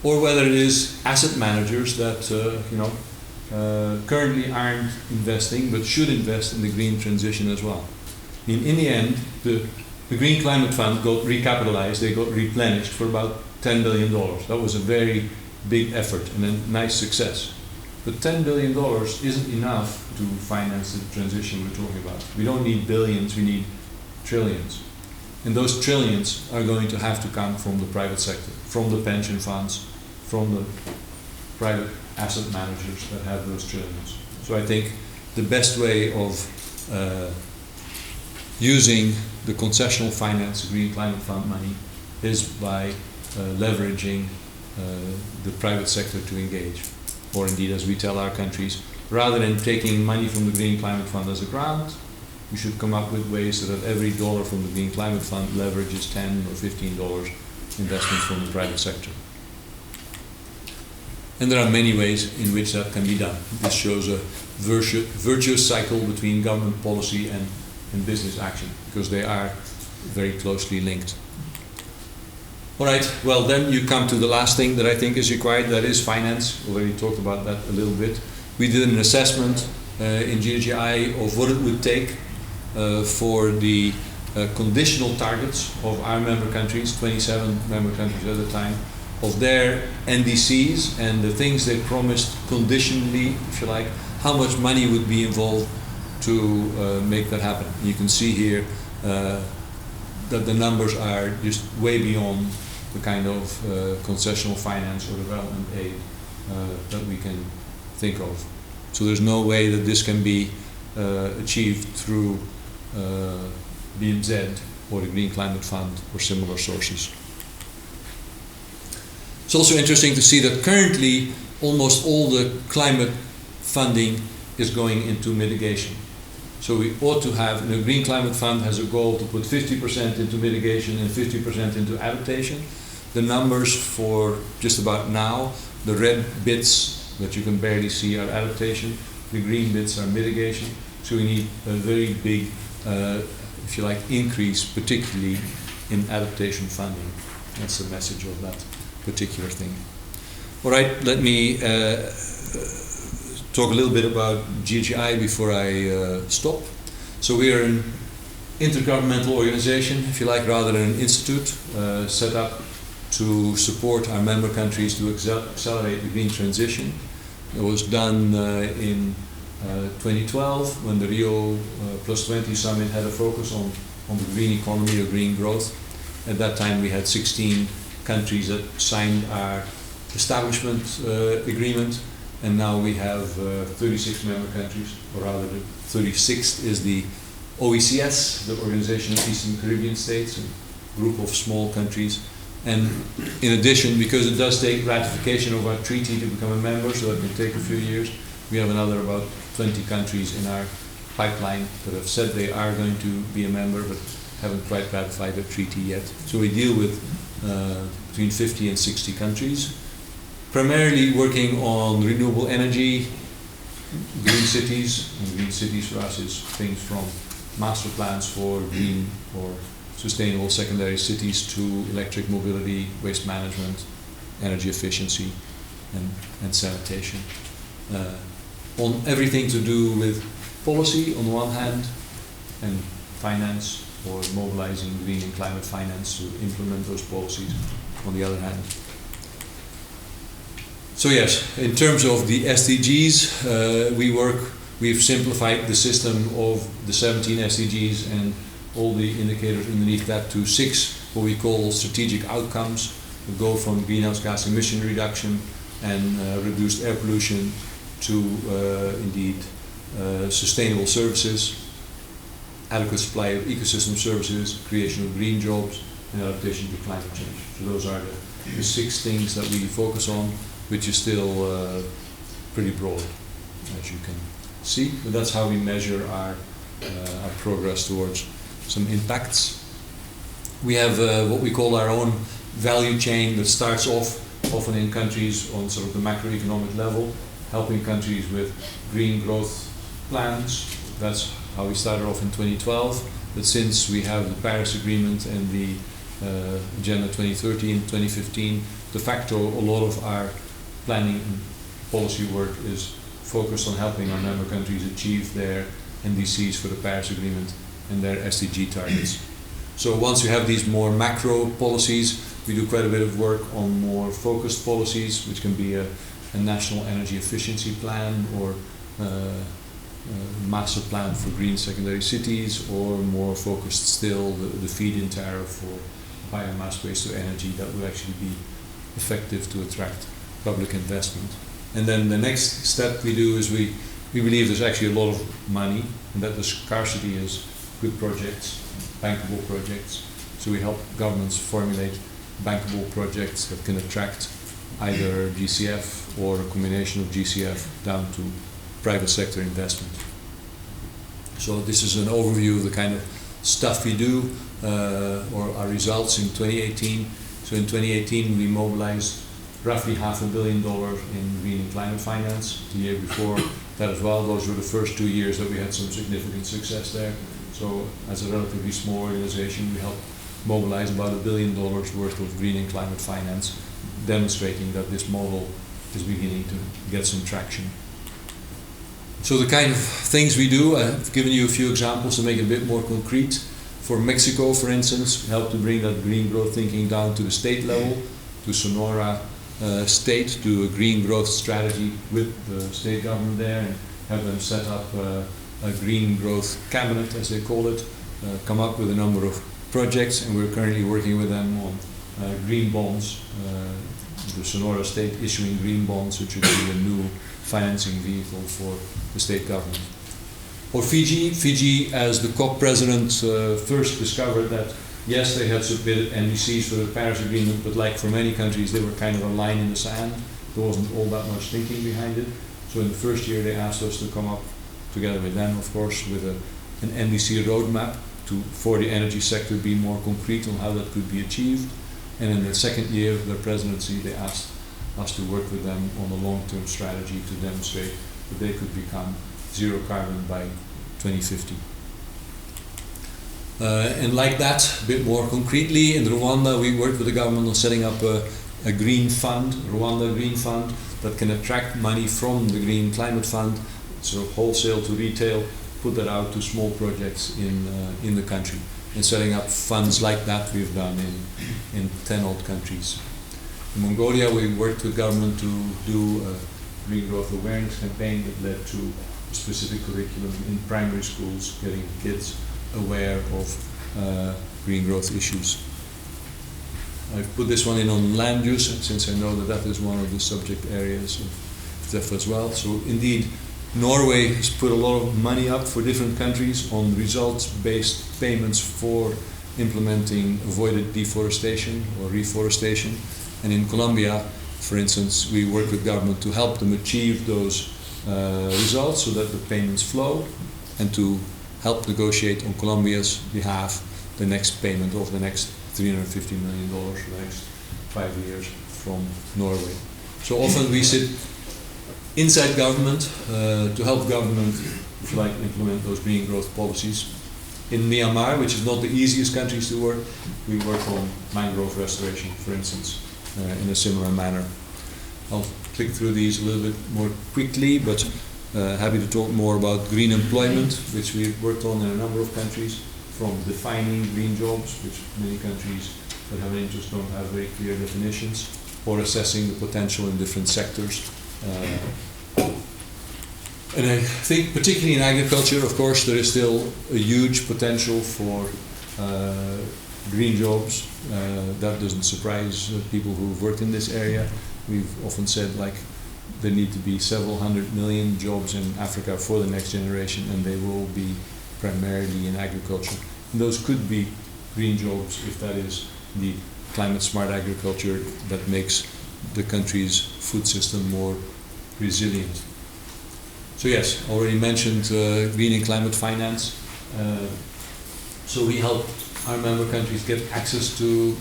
or whether it is asset managers that, currently aren't investing but should invest in the green transition as well. In the end, the Green Climate Fund got recapitalized, they got replenished for about $10 billion. That was a very big effort and a nice success. But $10 billion isn't enough to finance the transition we're talking about. We don't need billions, we need trillions. And those trillions are going to have to come from the private sector, from the pension funds, from the private asset managers that have those trillions. So I think the best way of using the concessional finance, the Green Climate Fund money, is by leveraging the private sector to engage. Or indeed, as we tell our countries, rather than taking money from the Green Climate Fund as a grant, we should come up with ways so that every dollar from the Green Climate Fund leverages $10 or $15 investments from the private sector. And there are many ways in which that can be done. This shows a virtuous cycle between government policy and business action, because they are very closely linked. All right, well then you come to the last thing that I think is required, that is finance. Already talked about that a little bit. We did an assessment in GGGI of what it would take for the conditional targets of our member countries, 27 member countries at the time, of their NDCs and the things they promised conditionally, if you like, how much money would be involved to make that happen. You can see here that the numbers are just way beyond the kind of concessional finance or development aid that we can think of. So there's no way that this can be achieved through BMZ or the Green Climate Fund or similar sources. It's also interesting to see that currently almost all the climate funding is going into mitigation. So we ought to have, the Green Climate Fund has a goal to put 50% into mitigation and 50% into adaptation. The numbers for just about now, the red bits that you can barely see are adaptation, the green bits are mitigation. So we need a very big, if you like, increase, particularly in adaptation funding. That's the message of that particular thing. All right, let me talk a little bit about GGGI before I stop. So we are an intergovernmental organization, if you like, rather than an institute, set up to support our member countries to accelerate the green transition. It was done in 2012 when the Rio +20 summit had a focus on the green economy or green growth. At that time we had 16 countries that signed our establishment agreement, and now we have 36 member countries, or rather the 36th is the OECS, the Organization of Eastern Caribbean States, a group of small countries. And in addition, because it does take ratification of our treaty to become a member, so that will take a few years, we have another about 20 countries in our pipeline that have said they are going to be a member but haven't quite ratified the treaty yet. So we deal with between 50 and 60 countries, primarily working on renewable energy, green cities. And green cities for us is things from master plans for green or sustainable secondary cities to electric mobility, waste management, energy efficiency, and sanitation. On everything to do with policy on the one hand, and finance, or mobilizing green and climate finance to implement those policies on the other hand. So yes, in terms of the SDGs, we've simplified the system of the 17 SDGs and all the indicators underneath that to 6 what we call strategic outcomes. We go from greenhouse gas emission reduction and reduced air pollution to indeed sustainable services, adequate supply of ecosystem services, creation of green jobs, and adaptation to climate change. So those are the 6 things that we focus on, which is still pretty broad, as you can see. But that's how we measure our progress towards some impacts. We have what we call our own value chain that starts off often in countries on sort of the macroeconomic level, helping countries with green growth plans. That's how we started off in 2012. But since we have the Paris Agreement and the Agenda 2030 in 2015, de facto a lot of our planning and policy work is focused on helping our member countries achieve their NDCs for the Paris Agreement and their SDG targets. So once you have these more macro policies, We do quite a bit of work on more focused policies, which can be a national energy efficiency plan or master plan for green secondary cities, or more focused still, the feed-in tariff for biomass waste to energy that would actually be effective to attract public investment. And then the next step we do is we believe there's actually a lot of money and that the scarcity is good projects, bankable projects. So we help governments formulate bankable projects that can attract either GCF or a combination of GCF down to private sector investment. So this is an overview of the kind of stuff we do, or our results in 2018. So in 2018 we mobilized roughly $500 million in green and climate finance. The year before that as well, those were the first 2 years that we had some significant success there. So as a relatively small organization, we helped mobilize about $1 billion worth of green and climate finance, demonstrating that this model is beginning to get some traction. So the kind of things we do, I've given you a few examples to make it a bit more concrete. For Mexico, for instance, we help to bring that green growth thinking down to the state level, to Sonora State, do a green growth strategy with the state government there, and have them set up a green growth cabinet, as they call it, come up with a number of projects, and we're currently working with them on green bonds, the Sonora State issuing green bonds, which would be a new financing vehicle for the state government. Or Fiji, as the COP president first discovered that, yes, they had submitted NDCs for the Paris Agreement, but like for many countries, they were kind of a line in the sand. There wasn't all that much thinking behind it. So in the first year, they asked us to come up, together with them, of course, with an NDC roadmap for the energy sector, be more concrete on how that could be achieved. And in the second year of their presidency, they asked us to work with them on a long-term strategy to demonstrate that they could become zero carbon by 2050. And like that, a bit more concretely, in Rwanda we worked with the government on setting up a green fund, Rwanda Green Fund, that can attract money from the Green Climate Fund, sort of wholesale to retail, put that out to small projects in the country. And setting up funds like that we've done in 10 odd countries. In Mongolia we worked with government to do a green growth awareness campaign that led to a specific curriculum in primary schools, getting kids aware of green growth issues. I've put this one in on land use, since I know that that is one of the subject areas of ZEF as well. So indeed, Norway has put a lot of money up for different countries on results-based payments for implementing avoided deforestation or reforestation. And in Colombia, for instance, we work with government to help them achieve those results so that the payments flow, and to help negotiate on Colombia's behalf the next payment of the next $350 million for the next 5 years from Norway. So often we sit inside government to help government, if you like, implement those green growth policies. In Myanmar, which is not the easiest countries to work, we work on mangrove restoration, for instance, in a similar manner. I'll click through these a little bit more quickly, but happy to talk more about green employment, which we've worked on in a number of countries, from defining green jobs, which many countries that have an interest don't have very clear definitions, or assessing the potential in different sectors. And I think particularly in agriculture, of course, there is still a huge potential for green jobs. That doesn't surprise people who've worked in this area. We've often said, like, there need to be several 100 million jobs in Africa for the next generation, and they will be primarily in agriculture. And those could be green jobs if that is the climate smart agriculture that makes the country's food system more resilient. So yes, already mentioned green and climate finance. So we help our member countries get access to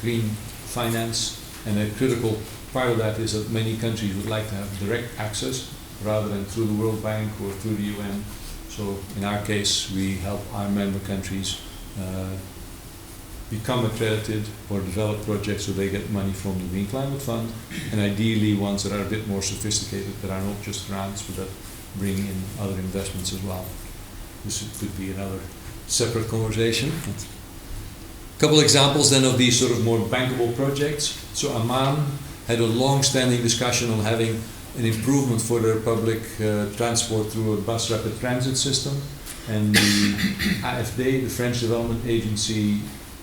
green finance, and a critical part of that is that many countries would like to have direct access rather than through the World Bank or through the UN. So in our case, we help our member countries become accredited or develop projects so they get money from the Green Climate Fund, and ideally ones that are a bit more sophisticated, that are not just grants, but that bring in other investments as well. This could be another separate conversation. couple examples then of these sort of more bankable projects. So Amman had a long-standing discussion on having an improvement for their public transport through a bus rapid transit system, and the AFD, the French Development Agency,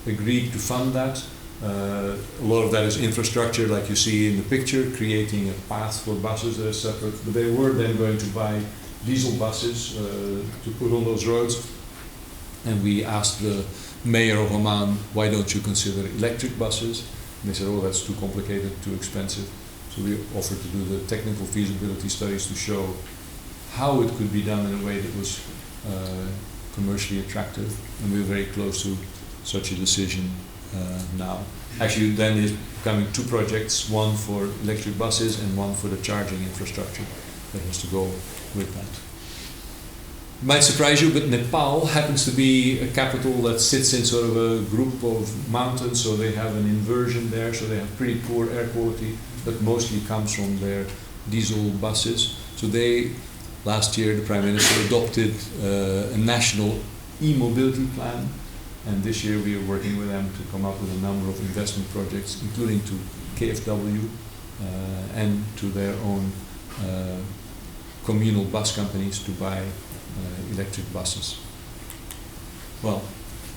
agreed to fund that. A lot of that is infrastructure, like you see in the picture, creating a path for buses that are separate. But they were then going to buy diesel buses to put on those roads, and we asked the mayor of Amman, why don't you consider electric buses? And they said, oh, that's too complicated, too expensive. So we offered to do the technical feasibility studies to show how it could be done in a way that was commercially attractive, and we're very close to such a decision now. Actually, then is becoming two projects, one for electric buses and one for the charging infrastructure that has to go with that. It might surprise you, but Nepal happens to be a capital that sits in sort of a group of mountains, so they have an inversion there, so they have pretty poor air quality, that mostly comes from their diesel buses. So they, last year, the Prime Minister adopted a national e-mobility plan, and this year we are working with them to come up with a number of investment projects, including to KfW and to their own communal bus companies to buy electric buses. Well,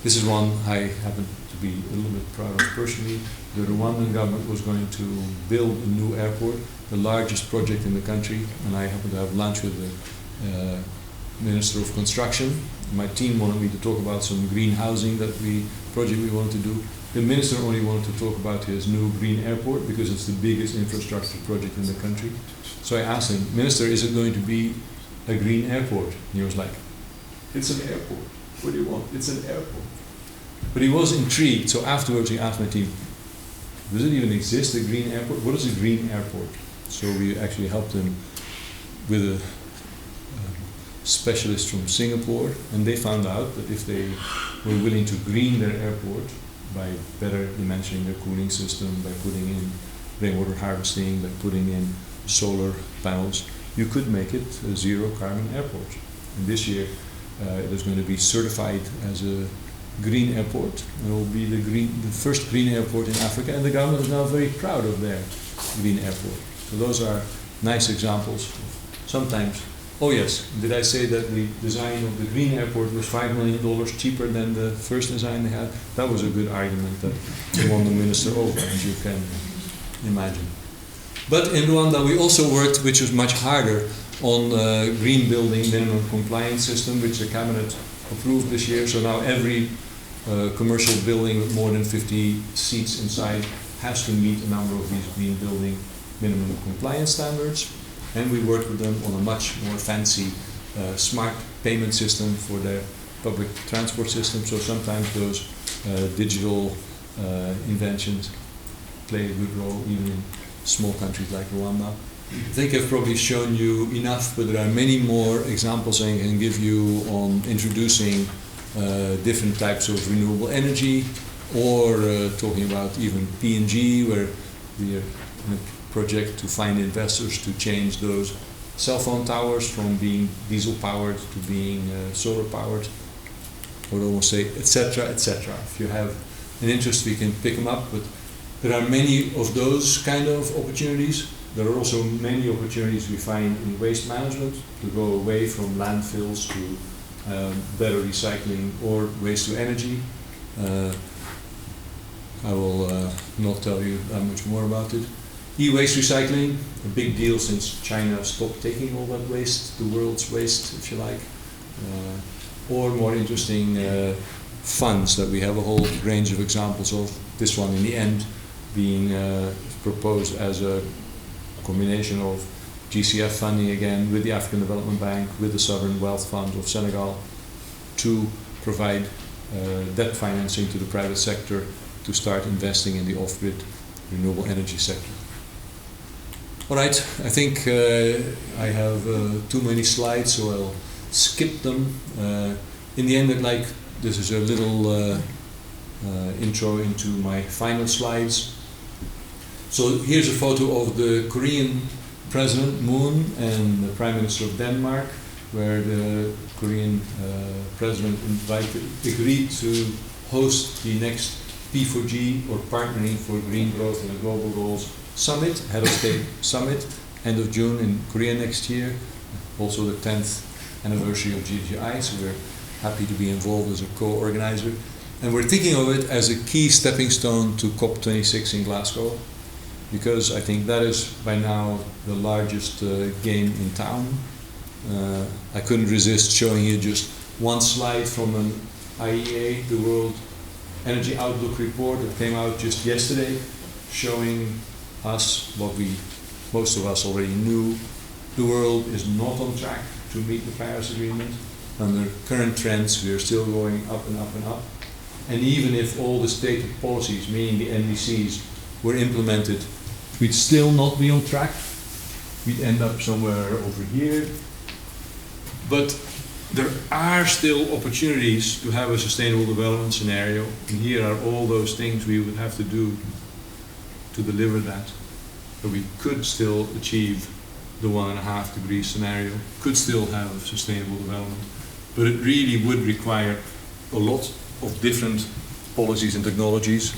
this is one I happen to be a little bit proud of personally. The Rwandan government was going to build a new airport, the largest project in the country, and I happened to have lunch with the Minister of Construction. My team wanted me to talk about some green housing project we wanted to do. The minister only wanted to talk about his new green airport because it's the biggest infrastructure project in the country. So I asked him, Minister, is it going to be a green airport? And he was like, it's an airport. What do you want? It's an airport. But he was intrigued, so afterwards he asked my team, does it even exist, a green airport? What is a green airport? So we actually helped him with a specialist from Singapore, and they found out that if they were willing to green their airport by better dimensioning their cooling system, by putting in rainwater harvesting, by putting in solar panels, you could make it a zero carbon airport. And this year it is going to be certified as a green airport, and it will be the first green airport in Africa, and the government is now very proud of their green airport. So those are nice examples. Sometimes, oh yes, did I say that the design of the green airport was $5 million cheaper than the first design they had? That was a good argument that won the minister over, as you can imagine. But in Rwanda we also worked, which was much harder, on green building minimum compliance system, which the cabinet approved this year. So now every commercial building with more than 50 seats inside has to meet a number of these green building minimum compliance standards. And we worked with them on a much more fancy smart payment system for their public transport system. So sometimes those digital inventions play a good role even in small countries like Rwanda. I think I've probably shown you enough, but there are many more examples I can give you on introducing different types of renewable energy, or talking about even PNG, where we are in a project to find investors to change those cell phone towers from being diesel powered to being solar powered. I would almost say, etc., etc. If you have an interest, we can pick them up, but there are many of those kind of opportunities. There are also many opportunities we find in waste management to go away from landfills to better recycling or waste to energy. I will not tell you that much more about it. E-waste recycling, a big deal since China stopped taking all that waste, the world's waste, if you like. Or more interesting funds that we have a whole range of examples of. This one in the end being proposed as a combination of GCF funding again with the African Development Bank, with the Sovereign Wealth Fund of Senegal, to provide debt financing to the private sector to start investing in the off-grid renewable energy sector. All right, I think I have too many slides, so I'll skip them. In the end, this is a little intro into my final slides. So here's a photo of the Korean President Moon and the Prime Minister of Denmark, where the Korean President agreed to host the next P4G, or Partnering for Green Growth in the Global Goals Summit, Head of State Summit, end of June in Korea next year, also the 10th anniversary of GGGI, so we're happy to be involved as a co-organizer. And we're thinking of it as a key stepping stone to COP26 in Glasgow, because I think that is by now the largest game in town. I couldn't resist showing you just one slide from an IEA, the World Energy Outlook report that came out just yesterday, showing us what most of us already knew. The world is not on track to meet the Paris Agreement. Under current trends, we are still going up and up and up. And even if all the stated policies, meaning the NDCs, were implemented, we'd still not be on track. We'd end up somewhere over here. But there are still opportunities to have a sustainable development scenario. And here are all those things we would have to do to deliver that. So we could still achieve the 1.5 degree scenario, could still have sustainable development. But it really would require a lot of different policies and technologies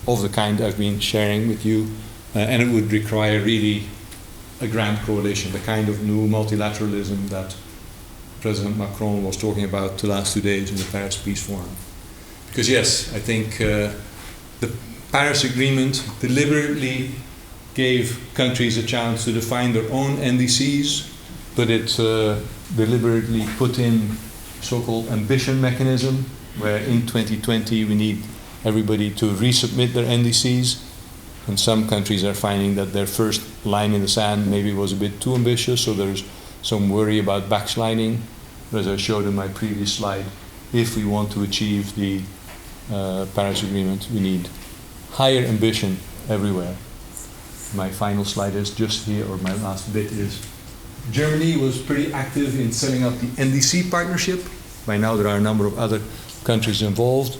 of the kind I've been sharing with you. And it would require really a grand coalition, the kind of new multilateralism that President Macron was talking about the last 2 days in the Paris Peace Forum. Because yes, I think the Paris Agreement deliberately gave countries a chance to define their own NDCs, but it deliberately put in so-called ambition mechanism, where in 2020 we need everybody to resubmit their NDCs. And some countries are finding that their first line in the sand maybe was a bit too ambitious, so there's some worry about backsliding. But as I showed in my previous slide, if we want to achieve the Paris Agreement, we need higher ambition everywhere. My final slide is just here, or my last bit is, Germany was pretty active in setting up the NDC partnership. By now there are a number of other countries involved.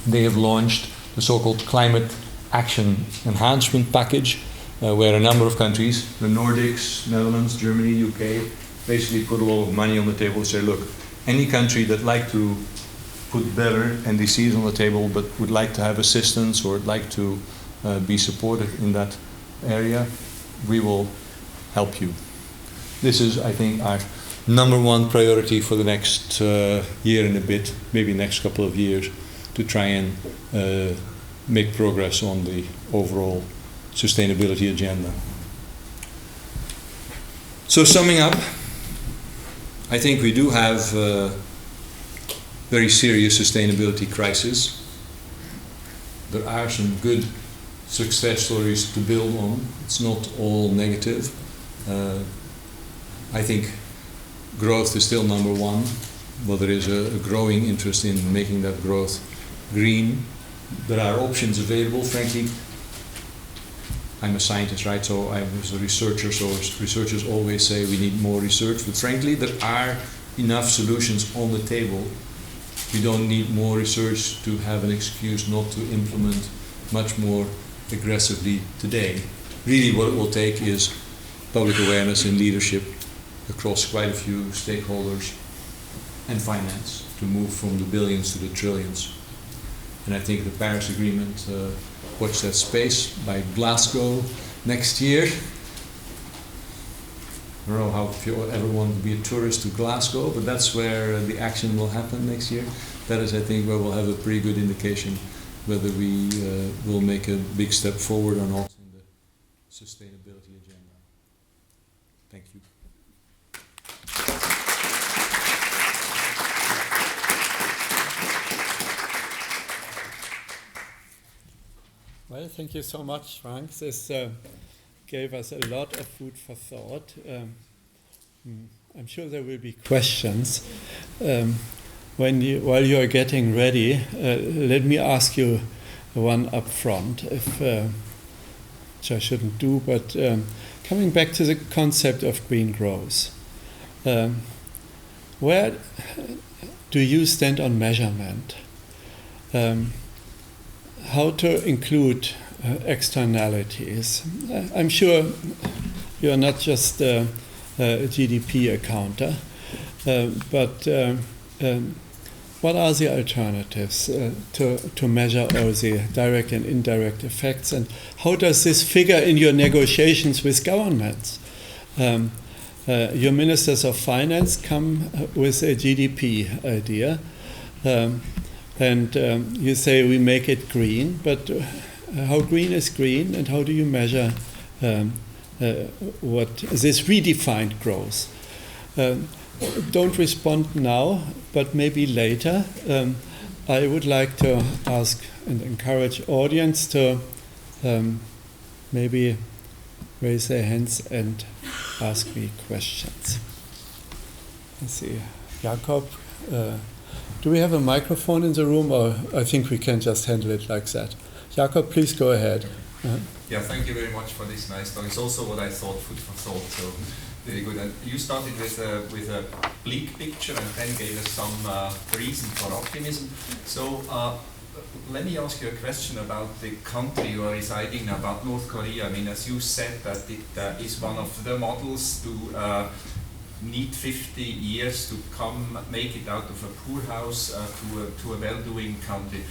They have launched the so-called Climate Action Enhancement Package, where a number of countries, the Nordics, Netherlands, Germany, UK, basically put a lot of money on the table and say, look, any country that like to put better NDCs on the table but would like to have assistance or would like to be supported in that area, we will help you. This is, I think, our #1 priority for the next year and a bit, maybe next couple of years, to try and make progress on the overall sustainability agenda. So summing up, I think we do have a very serious sustainability crisis. There are some good success stories to build on. It's not all negative. I think growth is still #1, but there is a growing interest in making that growth green. There are options available, frankly. I'm a scientist, right? So I was a researcher, so researchers always say we need more research, but frankly, there are enough solutions on the table. We don't need more research to have an excuse not to implement much more aggressively today. Really what it will take is public awareness and leadership across quite a few stakeholders and finance to move from the billions to the trillions. And I think the Paris Agreement, watch that space, by Glasgow next year. I don't know how if you ever want to be a tourist to Glasgow, but that's where the action will happen next year. That is, I think, where we'll have a pretty good indication whether we will make a big step forward or not in the sustainability agenda. Thank you. Well, thank you so much, Frank. This gave us a lot of food for thought. I'm sure there will be questions. While you are getting ready, let me ask you one up front, which I shouldn't do, but coming back to the concept of green growth. Where do you stand on measurement? How to include externalities? I'm sure you're not just a GDP accounter, but what are the alternatives to measure all the direct and indirect effects, and how does this figure in your negotiations with governments? Your ministers of finance come with a GDP idea, and you say we make it green, but how green is green, and how do you measure what this redefined growth? Don't respond now, but maybe later. I would like to ask and encourage audience to maybe raise their hands and ask me questions. Let's see, Jakob, do we have a microphone in the room, or I think we can just handle it like that? Jakob, please go ahead. Yeah, thank you very much for this nice talk. It's also what I thought, food for thought, so very good. And you started with a bleak picture and then gave us some reason for optimism. So let me ask you a question about the country you are residing now, about North Korea. I mean, as you said, that it is one of the models to need 50 years to make it out of a poor house to a well-doing country.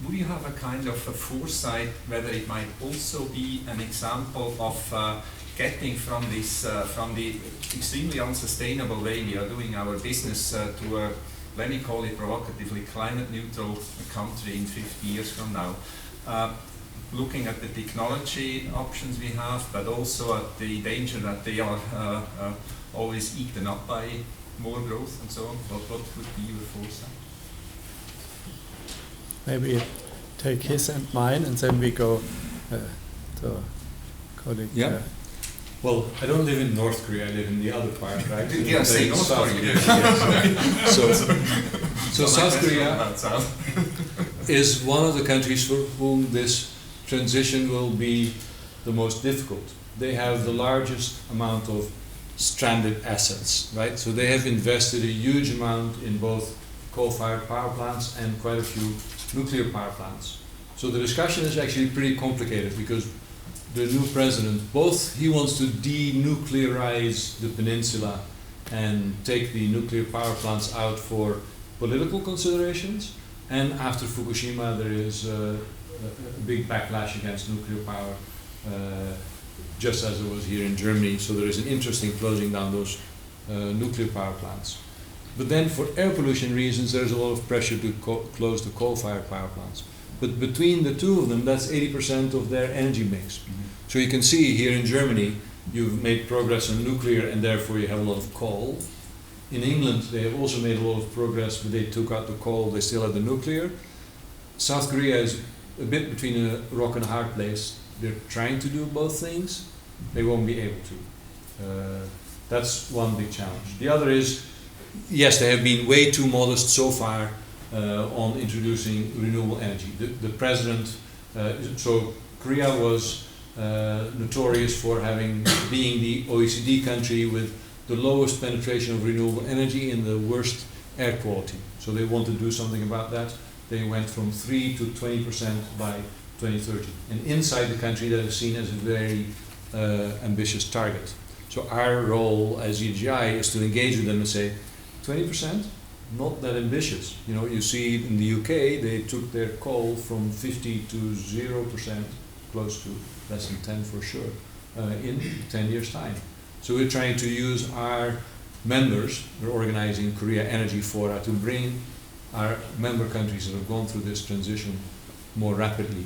Would you have a kind of a foresight whether it might also be an example of getting from this, from the extremely unsustainable way we are doing our business to a, let me call it provocatively, climate neutral country in 50 years from now? Looking at the technology options we have, but also at the danger that they are always eaten up by more growth and so on. What would be your foresight? Maybe take his and mine, and then we go to colleague. Yeah. Well, I don't live in North Korea, I live in the other part, right? Yeah, say North Korea. So South Korea is one of the countries for whom this transition will be the most difficult. They have the largest amount of stranded assets, right? So they have invested a huge amount in both coal-fired power plants and quite a few nuclear power plants. So the discussion is actually pretty complicated because the new president, both he wants to denuclearize the peninsula and take the nuclear power plants out for political considerations, and after Fukushima there is a big backlash against nuclear power, just as it was here in Germany. So there is an interest in closing down those nuclear power plants. But then for air pollution reasons, there's a lot of pressure to close the coal-fired power plants. But between the two of them, that's 80% of their energy mix. Mm-hmm. So you can see here in Germany, you've made progress on nuclear and therefore you have a lot of coal. In England, they have also made a lot of progress, but they took out the coal, they still have the nuclear. South Korea is a bit between a rock and a hard place. They're trying to do both things. They won't be able to. That's one big challenge. The other is, yes, they have been way too modest so far on introducing renewable energy. The president, so Korea was notorious for being the OECD country with the lowest penetration of renewable energy and the worst air quality. So they want to do something about that. They went from 3 to 20% by 2030. And inside the country that is seen as a very ambitious target. So our role as GGGI is to engage with them and say, 20%? Not that ambitious. You know, you see in the UK, they took their coal from 50 to 0%, close to less than 10 for sure, in 10 years' time. So we're trying to use our members, we're organizing Korea Energy Fora to bring our member countries that have gone through this transition more rapidly.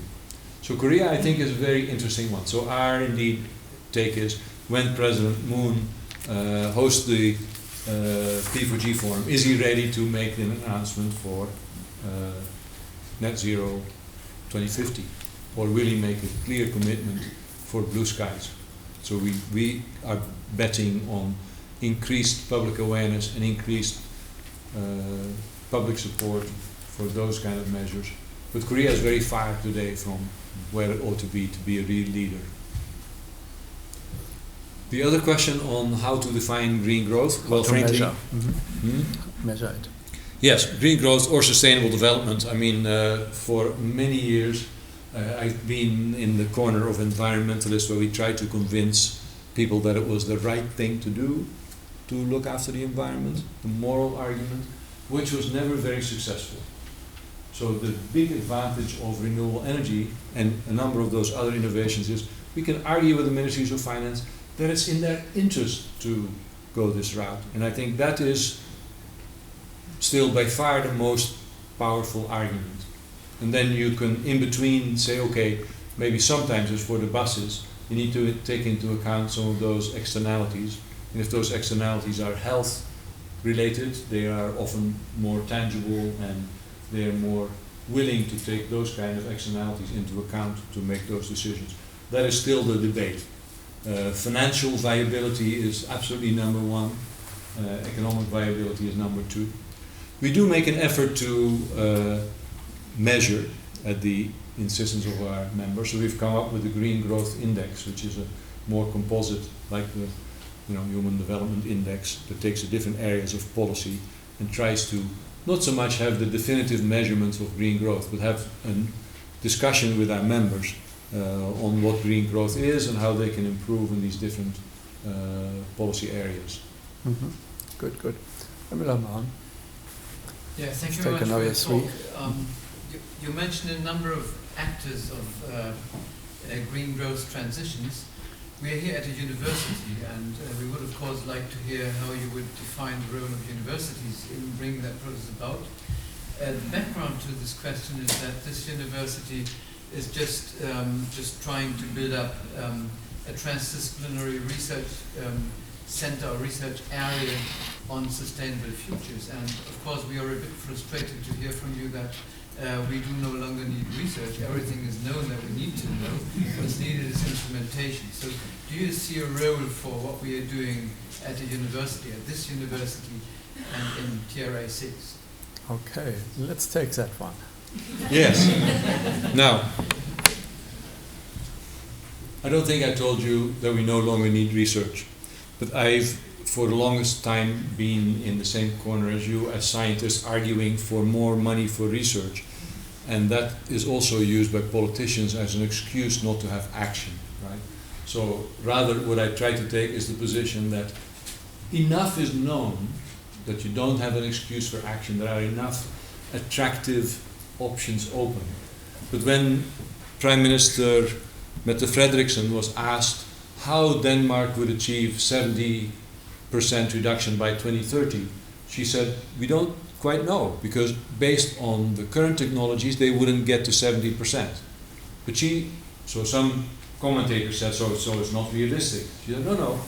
So Korea, I think, is a very interesting one. So our indeed take is, when President Moon hosts the P4G forum, is he ready to make an announcement for net zero 2050? Or will he make a clear commitment for blue skies? So we are betting on increased public awareness and increased public support for those kind of measures. But Korea is very far today from where it ought to be a real leader. The other question on how to define green growth, well, frankly, measure. Measure it. Yes, green growth or sustainable development. I mean, for many years, I've been in the corner of environmentalists where we tried to convince people that it was the right thing to do to look after the environment, the moral argument. which was never very successful. So the big advantage of renewable energy and a number of those other innovations is we can argue with the ministries of finance that it's in their interest to go this route. And I think that is still by far the most powerful argument. And then you can, in between, say, okay, maybe sometimes as for the buses, you need to take into account some of those externalities. And if those externalities are health related, they are often more tangible and they are more willing to take those kind of externalities into account to make those decisions. That is still the debate. Financial viability is absolutely number one. Economic viability is number two. We do make an effort to measure at the insistence of our members. So we've come up with the Green Growth Index, which is a more composite, like the Human Development Index, that takes the different areas of policy and tries to not so much have the definitive measurements of green growth, but have a discussion with our members on what green growth is and how they can improve in these different policy areas. Mm-hmm. Good, good. Rijsberman. Yeah, thank you Take very much for your another talk. You mentioned a number of actors of green growth transitions. We are here at a university, and we would of course like to hear how you would define the role of universities in bringing that process about. The background to this question is that this university is just trying to build up a transdisciplinary research center or research area on sustainable futures. And of course we are a bit frustrated to hear from you that we do no longer need research. Everything is known that we need to know. What's needed is implementation. So do you see a role for what we are doing at a university, at this university and in TRA 6? Okay, let's take that one. Yes. Now, I don't think I told you that we no longer need research, but I've for the longest time been in the same corner as you as scientists, arguing for more money for research, and that is also used by politicians as an excuse not to have action, right? So rather what I try to take is the position that enough is known that you don't have an excuse for action. There are enough attractive options open. But when Prime Minister Mette Frederiksen was asked how Denmark would achieve 70% reduction by 2030, she said, we don't quite know, because based on the current technologies, they wouldn't get to 70%. But so some commentators said, so it's not realistic. She said, no,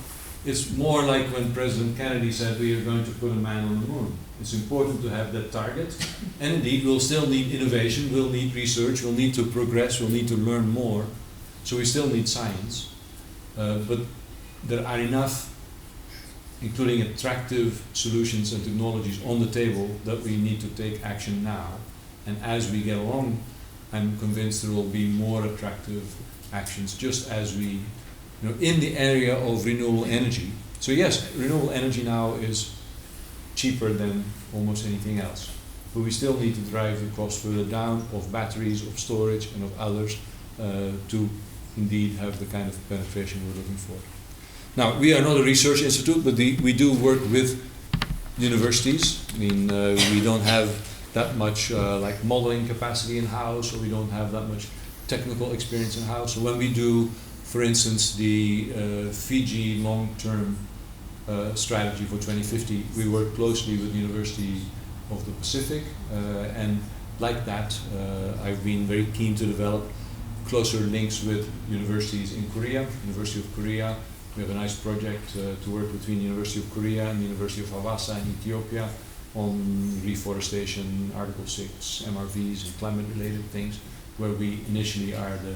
it's more like when President Kennedy said we are going to put a man on the moon. It's important to have that target, and indeed we'll still need innovation, we'll need research, we'll need to progress, we'll need to learn more. So we still need science, but there are enough, including attractive solutions and technologies on the table, that we need to take action now. And as we get along, I'm convinced there will be more attractive actions, just as we, in the area of renewable energy. So yes, renewable energy now is cheaper than almost anything else, but we still need to drive the cost further down of batteries, of storage, and of others to indeed have the kind of penetration we're looking for. Now, we are not a research institute, but we do work with universities. I mean, we don't have that much like modeling capacity in-house, or we don't have that much technical experience in-house. So when we do, for instance, the Fiji long-term strategy for 2050, we work closely with the University of the Pacific, and like that, I've been very keen to develop closer links with universities in Korea, University of Korea. We have a nice project to work between the University of Korea and the University of Hawassa in Ethiopia on reforestation, Article 6, MRVs, and climate-related things, where we initially are the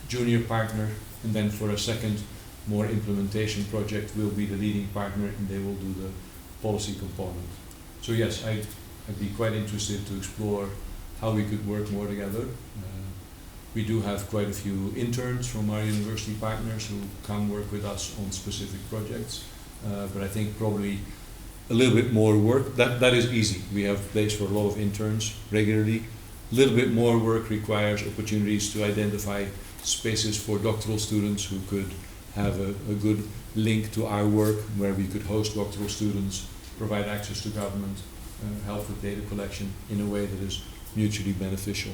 junior partner, and then for a second, more implementation project, we'll be the leading partner, and they will do the policy component. So yes, I'd be quite interested to explore how we could work more together. We do have quite a few interns from our university partners who come work with us on specific projects, but I think probably a little bit more work. That is easy. We have place for a lot of interns regularly. A little bit more work requires opportunities to identify spaces for doctoral students who could have a good link to our work, where we could host doctoral students, provide access to government, help with data collection in a way that is mutually beneficial.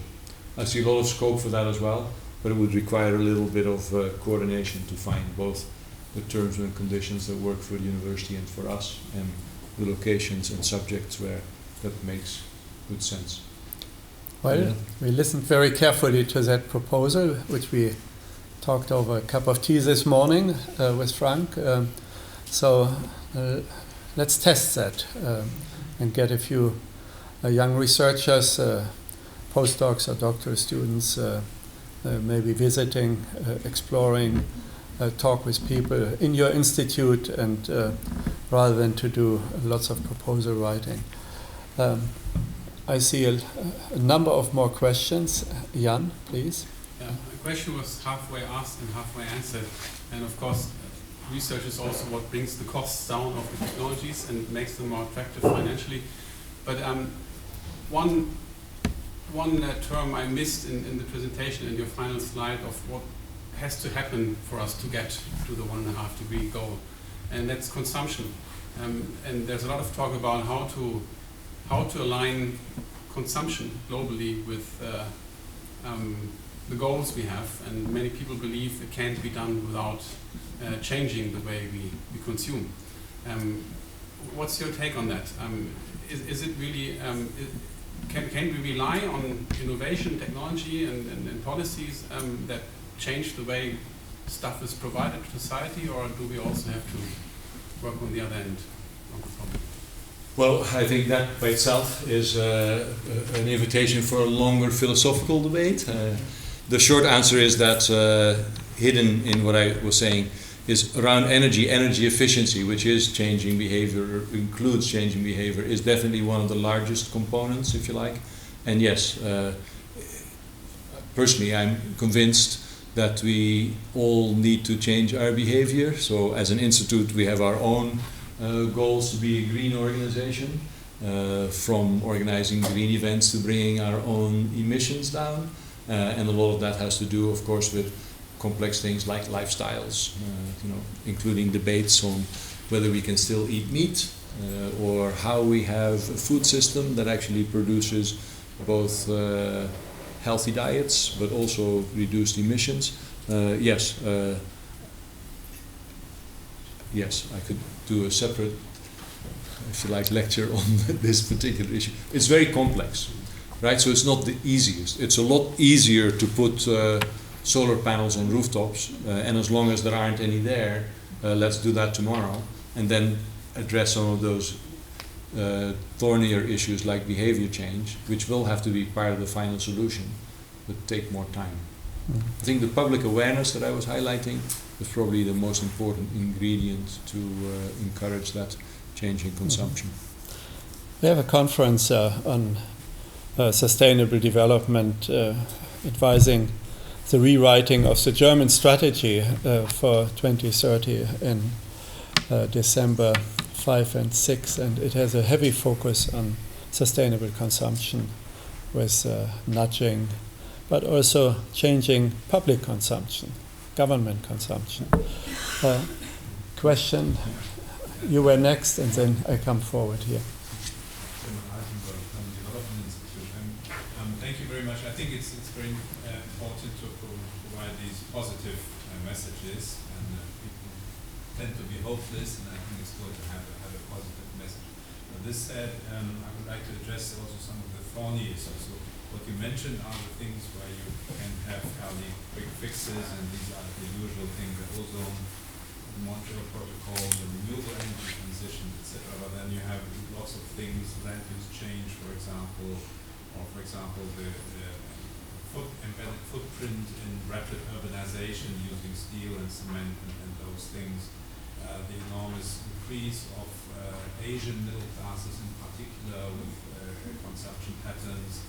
I see a lot of scope for that as well, but it would require a little bit of coordination to find both the terms and conditions that work for the university and for us, and the locations and subjects where that makes good sense. Well, we listened very carefully to that proposal, which we talked over a cup of tea this morning with Frank. So let's test that and get a few young researchers, postdocs or doctoral students, maybe visiting, exploring, talk with people in your institute, and rather than to do lots of proposal writing. I see a number of more questions. Jan, please. Yeah, the question was halfway asked and halfway answered. And of course, research is also what brings the costs down of the technologies and makes them more attractive financially. But one term I missed in the presentation, in your final slide, of what has to happen for us to get to the 1.5 degree goal, and that's consumption. And there's a lot of talk about how to align consumption globally with the goals we have, and many people believe it can't be done without changing the way we consume. What's your take on that? Is it really, can we rely on innovation, technology, and policies that change the way stuff is provided to society, or do we also have to work on the other end of the problem? Well, I think that by itself is an invitation for a longer philosophical debate. The short answer is that hidden in what I was saying is around energy efficiency, which is changing behavior, includes changing behavior, is definitely one of the largest components, if you like. And yes, personally, I'm convinced that we all need to change our behavior. So as an institute, we have our own goals to be a green organization, from organizing green events to bringing our own emissions down. And a lot of that has to do, of course, with complex things like lifestyles, including debates on whether we can still eat meat, or how we have a food system that actually produces both healthy diets but also reduced emissions. Yes, I could do a separate, if you like, lecture on this particular issue. It's very complex, right? So it's not the easiest. It's a lot easier to put solar panels on rooftops, and as long as there aren't any there, let's do that tomorrow, and then address some of those thornier issues like behavior change, which will have to be part of the final solution, but take more time. I think the public awareness that I was highlighting is probably the most important ingredient to encourage that change in consumption. We have a conference on sustainable development advising the rewriting of the German strategy for 2030 in December 5 and 6, and it has a heavy focus on sustainable consumption with nudging, but also changing public consumption, government consumption. Question, you were next, and then I come forward here. Thank you very much. I think it's very important to provide these positive messages, and people tend to be hopeless, and I think it's good to have a positive message. This said, I would like to address also some of the thorny issues. So what you mentioned are the things where you can have fairly quick fixes, and these are the usual things, the ozone, the Montreal Protocol, the renewable energy transition, etc. But then you have lots of things, land use change, for example, or for example the embedded footprint in rapid urbanization using steel and cement and those things, the enormous increase of Asian middle classes in particular with consumption patterns,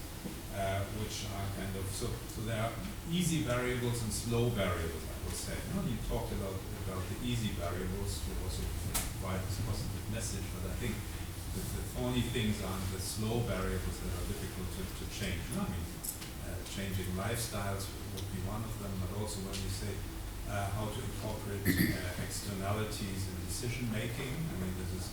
which are kind of, so there are easy variables and slow variables, I would say. You talked about the easy variables to also provide this positive message, but I think the thorny things are the slow variables that are difficult to change. Changing lifestyles would be one of them, but also when you say how to incorporate externalities in decision making. I mean, this is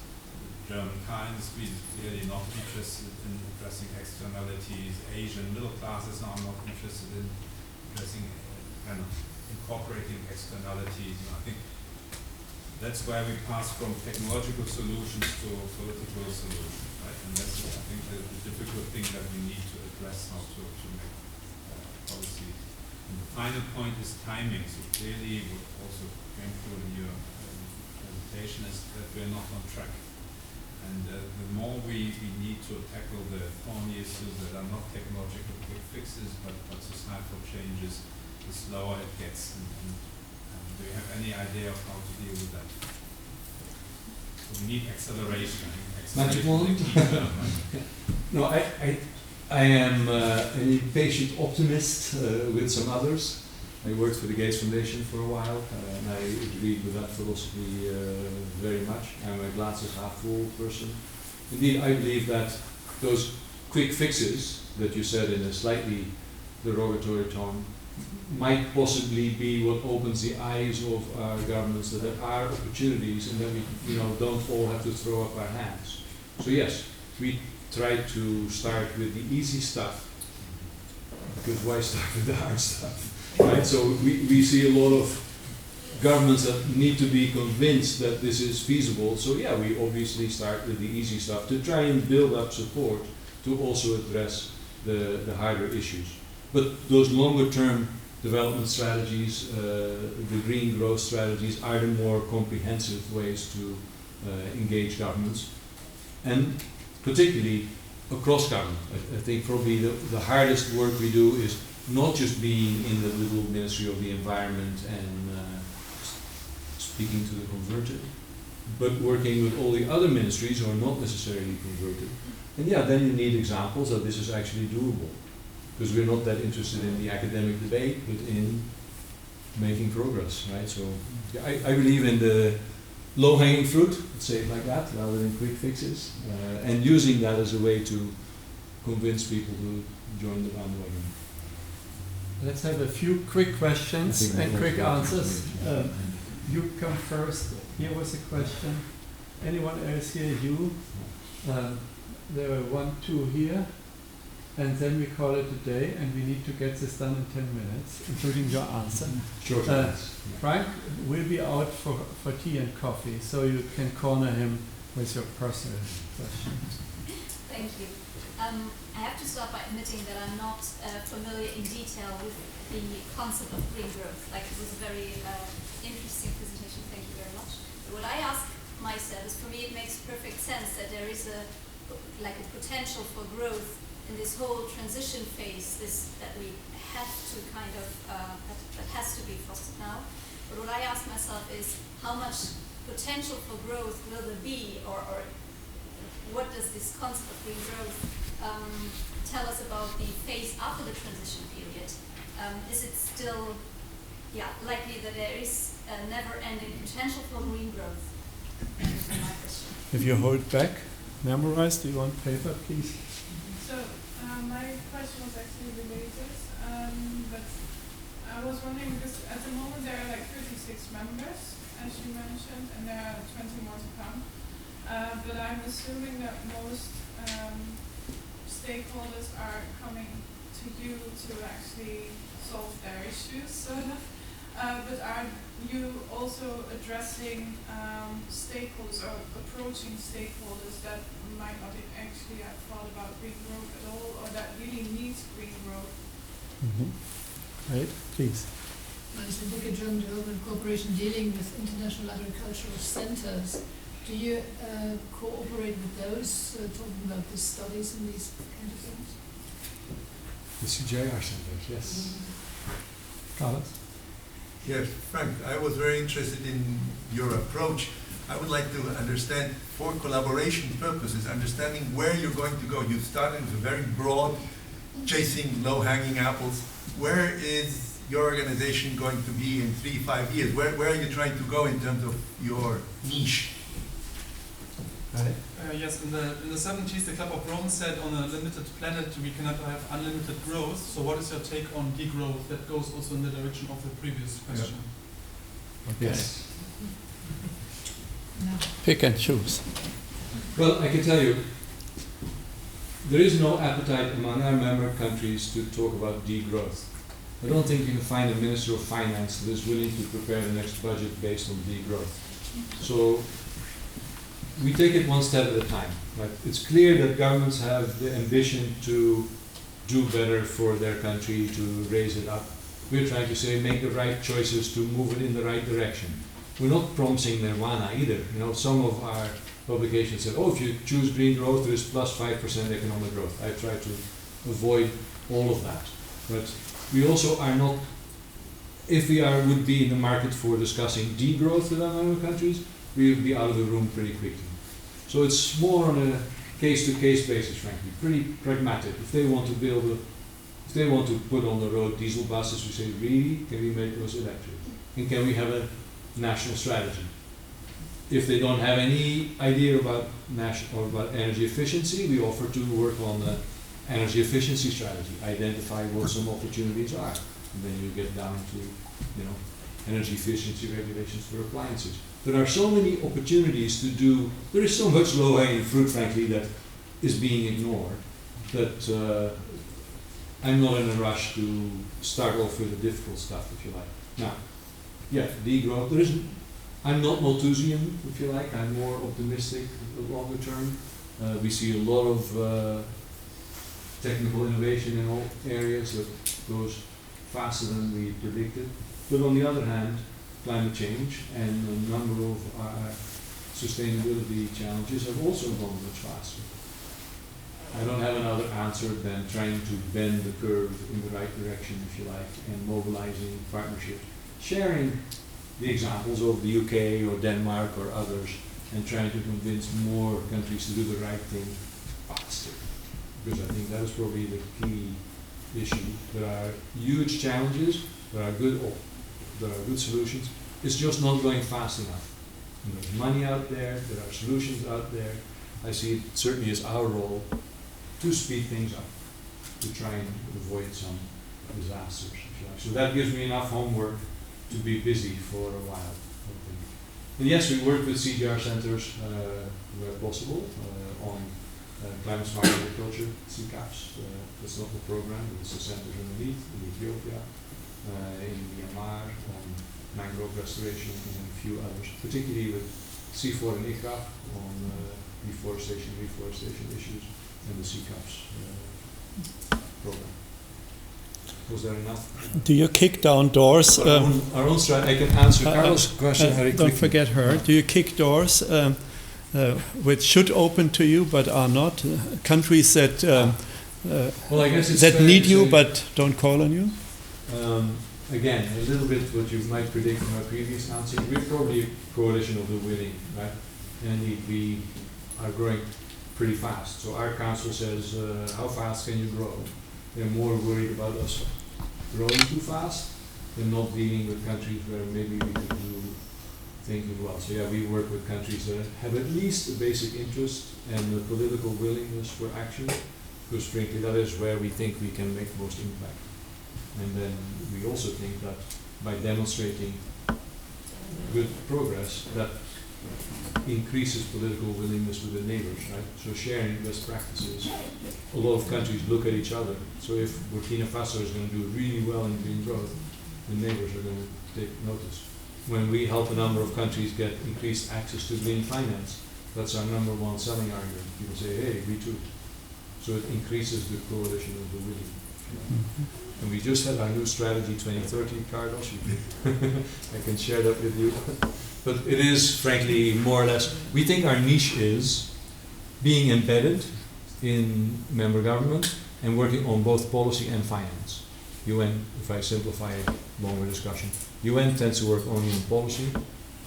German car industry is clearly not interested in addressing externalities. Asian middle classes are not interested in addressing kind of incorporating externalities. I think that's where we pass from technological solutions to political solutions, right? And that's, I think, the difficult thing that we need to address how to make policy. And the final point is timing. So clearly, what also came through in your presentation is that we're not on track. And the more we need to tackle the thorny issues that are not technological quick fixes, but societal changes, the slower it gets. And do you have any idea of how to deal with that? So we need acceleration. Magic wand? No, I am an impatient optimist with some others. I worked for the Gates Foundation for a while, and I agreed with that philosophy very much. I'm a glasses half full person. Indeed, I believe that those quick fixes that you said in a slightly derogatory tone might possibly be what opens the eyes of our governments that there are opportunities and that we don't all have to throw up our hands. So yes, we try to start with the easy stuff, because why start with the hard stuff? Right? So we see a lot of governments that need to be convinced that this is feasible. So yeah, we obviously start with the easy stuff to try and build up support to also address the harder issues. But those longer term development strategies, the green growth strategies, are the more comprehensive ways to engage governments. And particularly across government. I think probably the hardest work we do is not just being in the little Ministry of the Environment and speaking to the converted, but working with all the other ministries who are not necessarily converted. And yeah, then you need examples that this is actually doable. Because we're not that interested in the academic debate, but in making progress, right? So yeah, I believe in the low-hanging fruit, let's say it like that, rather than quick fixes, and using that as a way to convince people to join the bandwagon. Let's have a few quick questions and quick answers. You come first. Here was a question. Anyone else here? You? There were 1, 2 here. And then we call it a day, and we need to get this done in 10 minutes, including your answer. Sure. Frank will be out for tea and coffee, so you can corner him with your personal questions. Thank you. I have to start by admitting that I'm not familiar in detail with the concept of green growth. Like, it was a very interesting presentation, thank you very much. But what I ask myself is, for me it makes perfect sense that there is a potential for growth in this whole transition phase that we have to kind of, that has to be fostered now. But what I ask myself is, how much potential for growth will there be, or what does this concept of green growth tell us about the phase after the transition period? Is it still likely that there is a never-ending potential for green growth? That's my question. If you hold back, memorize, do you want paper, please? So my question was actually related, but I was wondering, because at the moment there are like 36 members, as you mentioned, and there are 20 more to come. But I'm assuming that most stakeholders are coming to you to actually solve their issues, sort of. But are you also addressing stakeholders or approaching stakeholders that might not actually have thought about green growth at all, or that really needs green growth? Right, please. There's a book in German Development Cooperation dealing with international agricultural centers. Do you cooperate with those, talking about the studies and these kind of things? The CGIR centers, yes. Carlos? Yes, Frank, I was very interested in your approach. I would like to understand, for collaboration purposes, understanding where you're going to go. You started with a very broad, chasing low-hanging apples. Where is your organization going to be in 3-5 years? Where are you trying to go in terms of your niche? Yes, in the 70s, the Club of Rome said, on a limited planet we cannot have unlimited growth. So what is your take on degrowth? That goes also in the direction of the previous question. Yes. Pick and choose. Well, I can tell you, there is no appetite among our member countries to talk about degrowth. I don't think you can find a Minister of Finance that is willing to prepare the next budget based on degrowth. So we take it one step at a time. Right? It's clear that governments have the ambition to do better for their country, to raise it up. We're trying to say make the right choices to move it in the right direction. We're not promising nirvana either. You know, some of our publications said, oh, if you choose green growth, there is plus 5% economic growth. I try to avoid all of that. But we also are not, if we would be in the market for discussing degrowth with our member countries, we would be out of the room pretty quickly. So it's more on a case-to-case basis, frankly, pretty pragmatic. If they want to put on the road diesel buses, we say, really, can we make those electric? And can we have a national strategy? If they don't have any idea about energy efficiency, we offer to work on the energy efficiency strategy, identify what some opportunities are, and then you get down to, energy efficiency regulations for appliances. There are so many opportunities to do. There is so much low-hanging fruit, frankly, that is being ignored. That I'm not in a rush to start off with the difficult stuff, if you like. Now, yeah, degrowth. I'm not Malthusian, if you like. I'm more optimistic longer term. We see a lot of technical innovation in all areas that goes faster than we predicted. But on the other hand, climate change and a number of our sustainability challenges have also gone much faster. I don't have another answer than trying to bend the curve in the right direction, if you like, and mobilizing partnerships, sharing the examples of the UK or Denmark or others, and trying to convince more countries to do the right thing faster. Because I think that is probably the key issue. There are huge challenges, there are good solutions. It's just not going fast enough. And there's money out there are solutions out there. I see it certainly as our role to speed things up, to try and avoid some disasters, if you like. So that gives me enough homework to be busy for a while, I think. And yes, we work with CGR centers where possible on climate smart agriculture, CCAPs. That's not the program, it's the centers underneath in Ethiopia, in Myanmar, on mangrove restoration, and a few others, particularly with C4 and ICRAF on deforestation, reforestation issues, and the CCAPs program. Was there enough? Do you kick down doors? Our own strategy. I can answer Carlos' question very quickly. Don't forget her. Do you kick doors which should open to you but are not? Countries that well, I guess that need you but don't call on you? Again, a little bit what you might predict from our previous answer. We're probably a coalition of the willing, right? And we are growing pretty fast. So our council says, how fast can you grow? They're more worried about us growing too fast than not dealing with countries where maybe we could do things as well. So yeah, we work with countries that have at least a basic interest and the political willingness for action, because frankly that is where we think we can make most impact. And then we also think that by demonstrating good progress, that increases political willingness with the neighbors, right? So sharing best practices. A lot of countries look at each other. So if Burkina Faso is going to do really well in green growth, the neighbors are going to take notice. When we help a number of countries get increased access to green finance, that's our number one selling argument. People say, hey, we too. So it increases the coalition of the willing. And we just had our new strategy 2030, Carlos. I can share that with you. But it is, frankly, more or less, we think our niche is being embedded in member government and working on both policy and finance. UN, if I simplify a longer discussion, UN tends to work only on policy,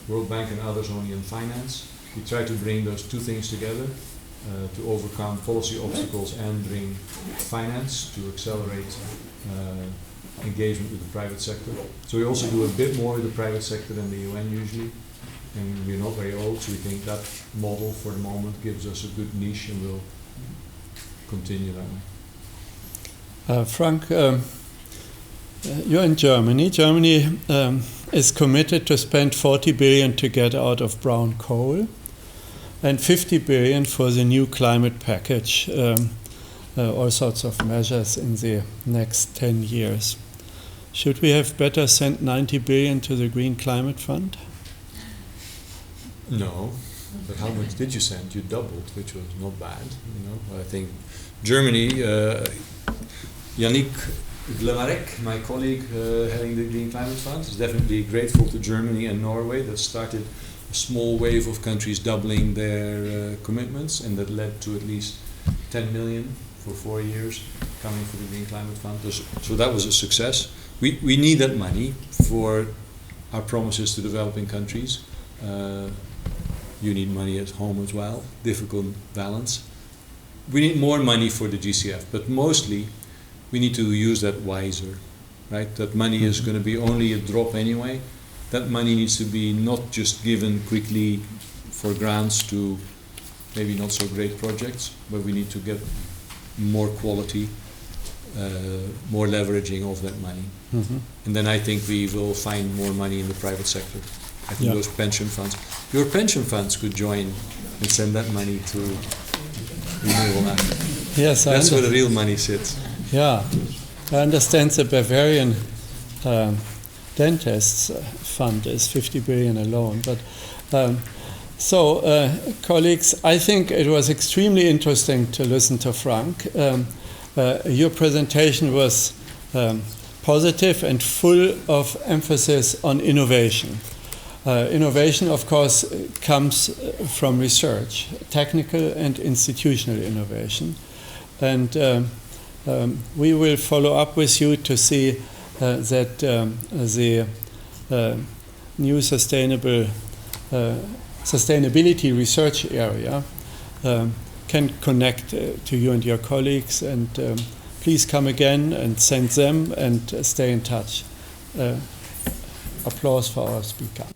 World Bank and others only on finance. We try to bring those two things together to overcome policy obstacles and bring finance to accelerate engagement with the private sector. So we also do a bit more with the private sector than the UN usually. And we're not very old, so we think that model for the moment gives us a good niche and we'll continue that way. Frank, you're in Germany. Germany is committed to spend 40 billion to get out of brown coal. and 50 billion for the new climate package, all sorts of measures in the next 10 years. Should we have better sent 90 billion to the Green Climate Fund? No, but how much did you send? You doubled, which was not bad. I think Germany, Yannick Blemarek, my colleague heading the Green Climate Fund, is definitely grateful to Germany and Norway that started a small wave of countries doubling their commitments, and that led to at least 10 million for 4 years coming from the Green Climate Fund. So that was a success. We need that money for our promises to developing countries. You need money at home as well, difficult balance. We need more money for the GCF, but mostly we need to use that wiser, right? That money is going to be only a drop anyway. That money needs to be not just given quickly for grants to maybe not so great projects, but we need to get more quality, more leveraging of that money. And then I think we will find more money in the private sector. I think those pension funds, your pension funds could join and send that money to renewable assets. Yes, that's where the real money sits. Yeah, I understand the Bavarian dentists fund is 50 billion alone. But colleagues, I think it was extremely interesting to listen to Frank. Your presentation was positive and full of emphasis on innovation. Innovation, of course, comes from research, technical and institutional innovation. And we will follow up with you to see that the new sustainability research area can connect to you and your colleagues. And please come again and send them and stay in touch. Applause for our speaker.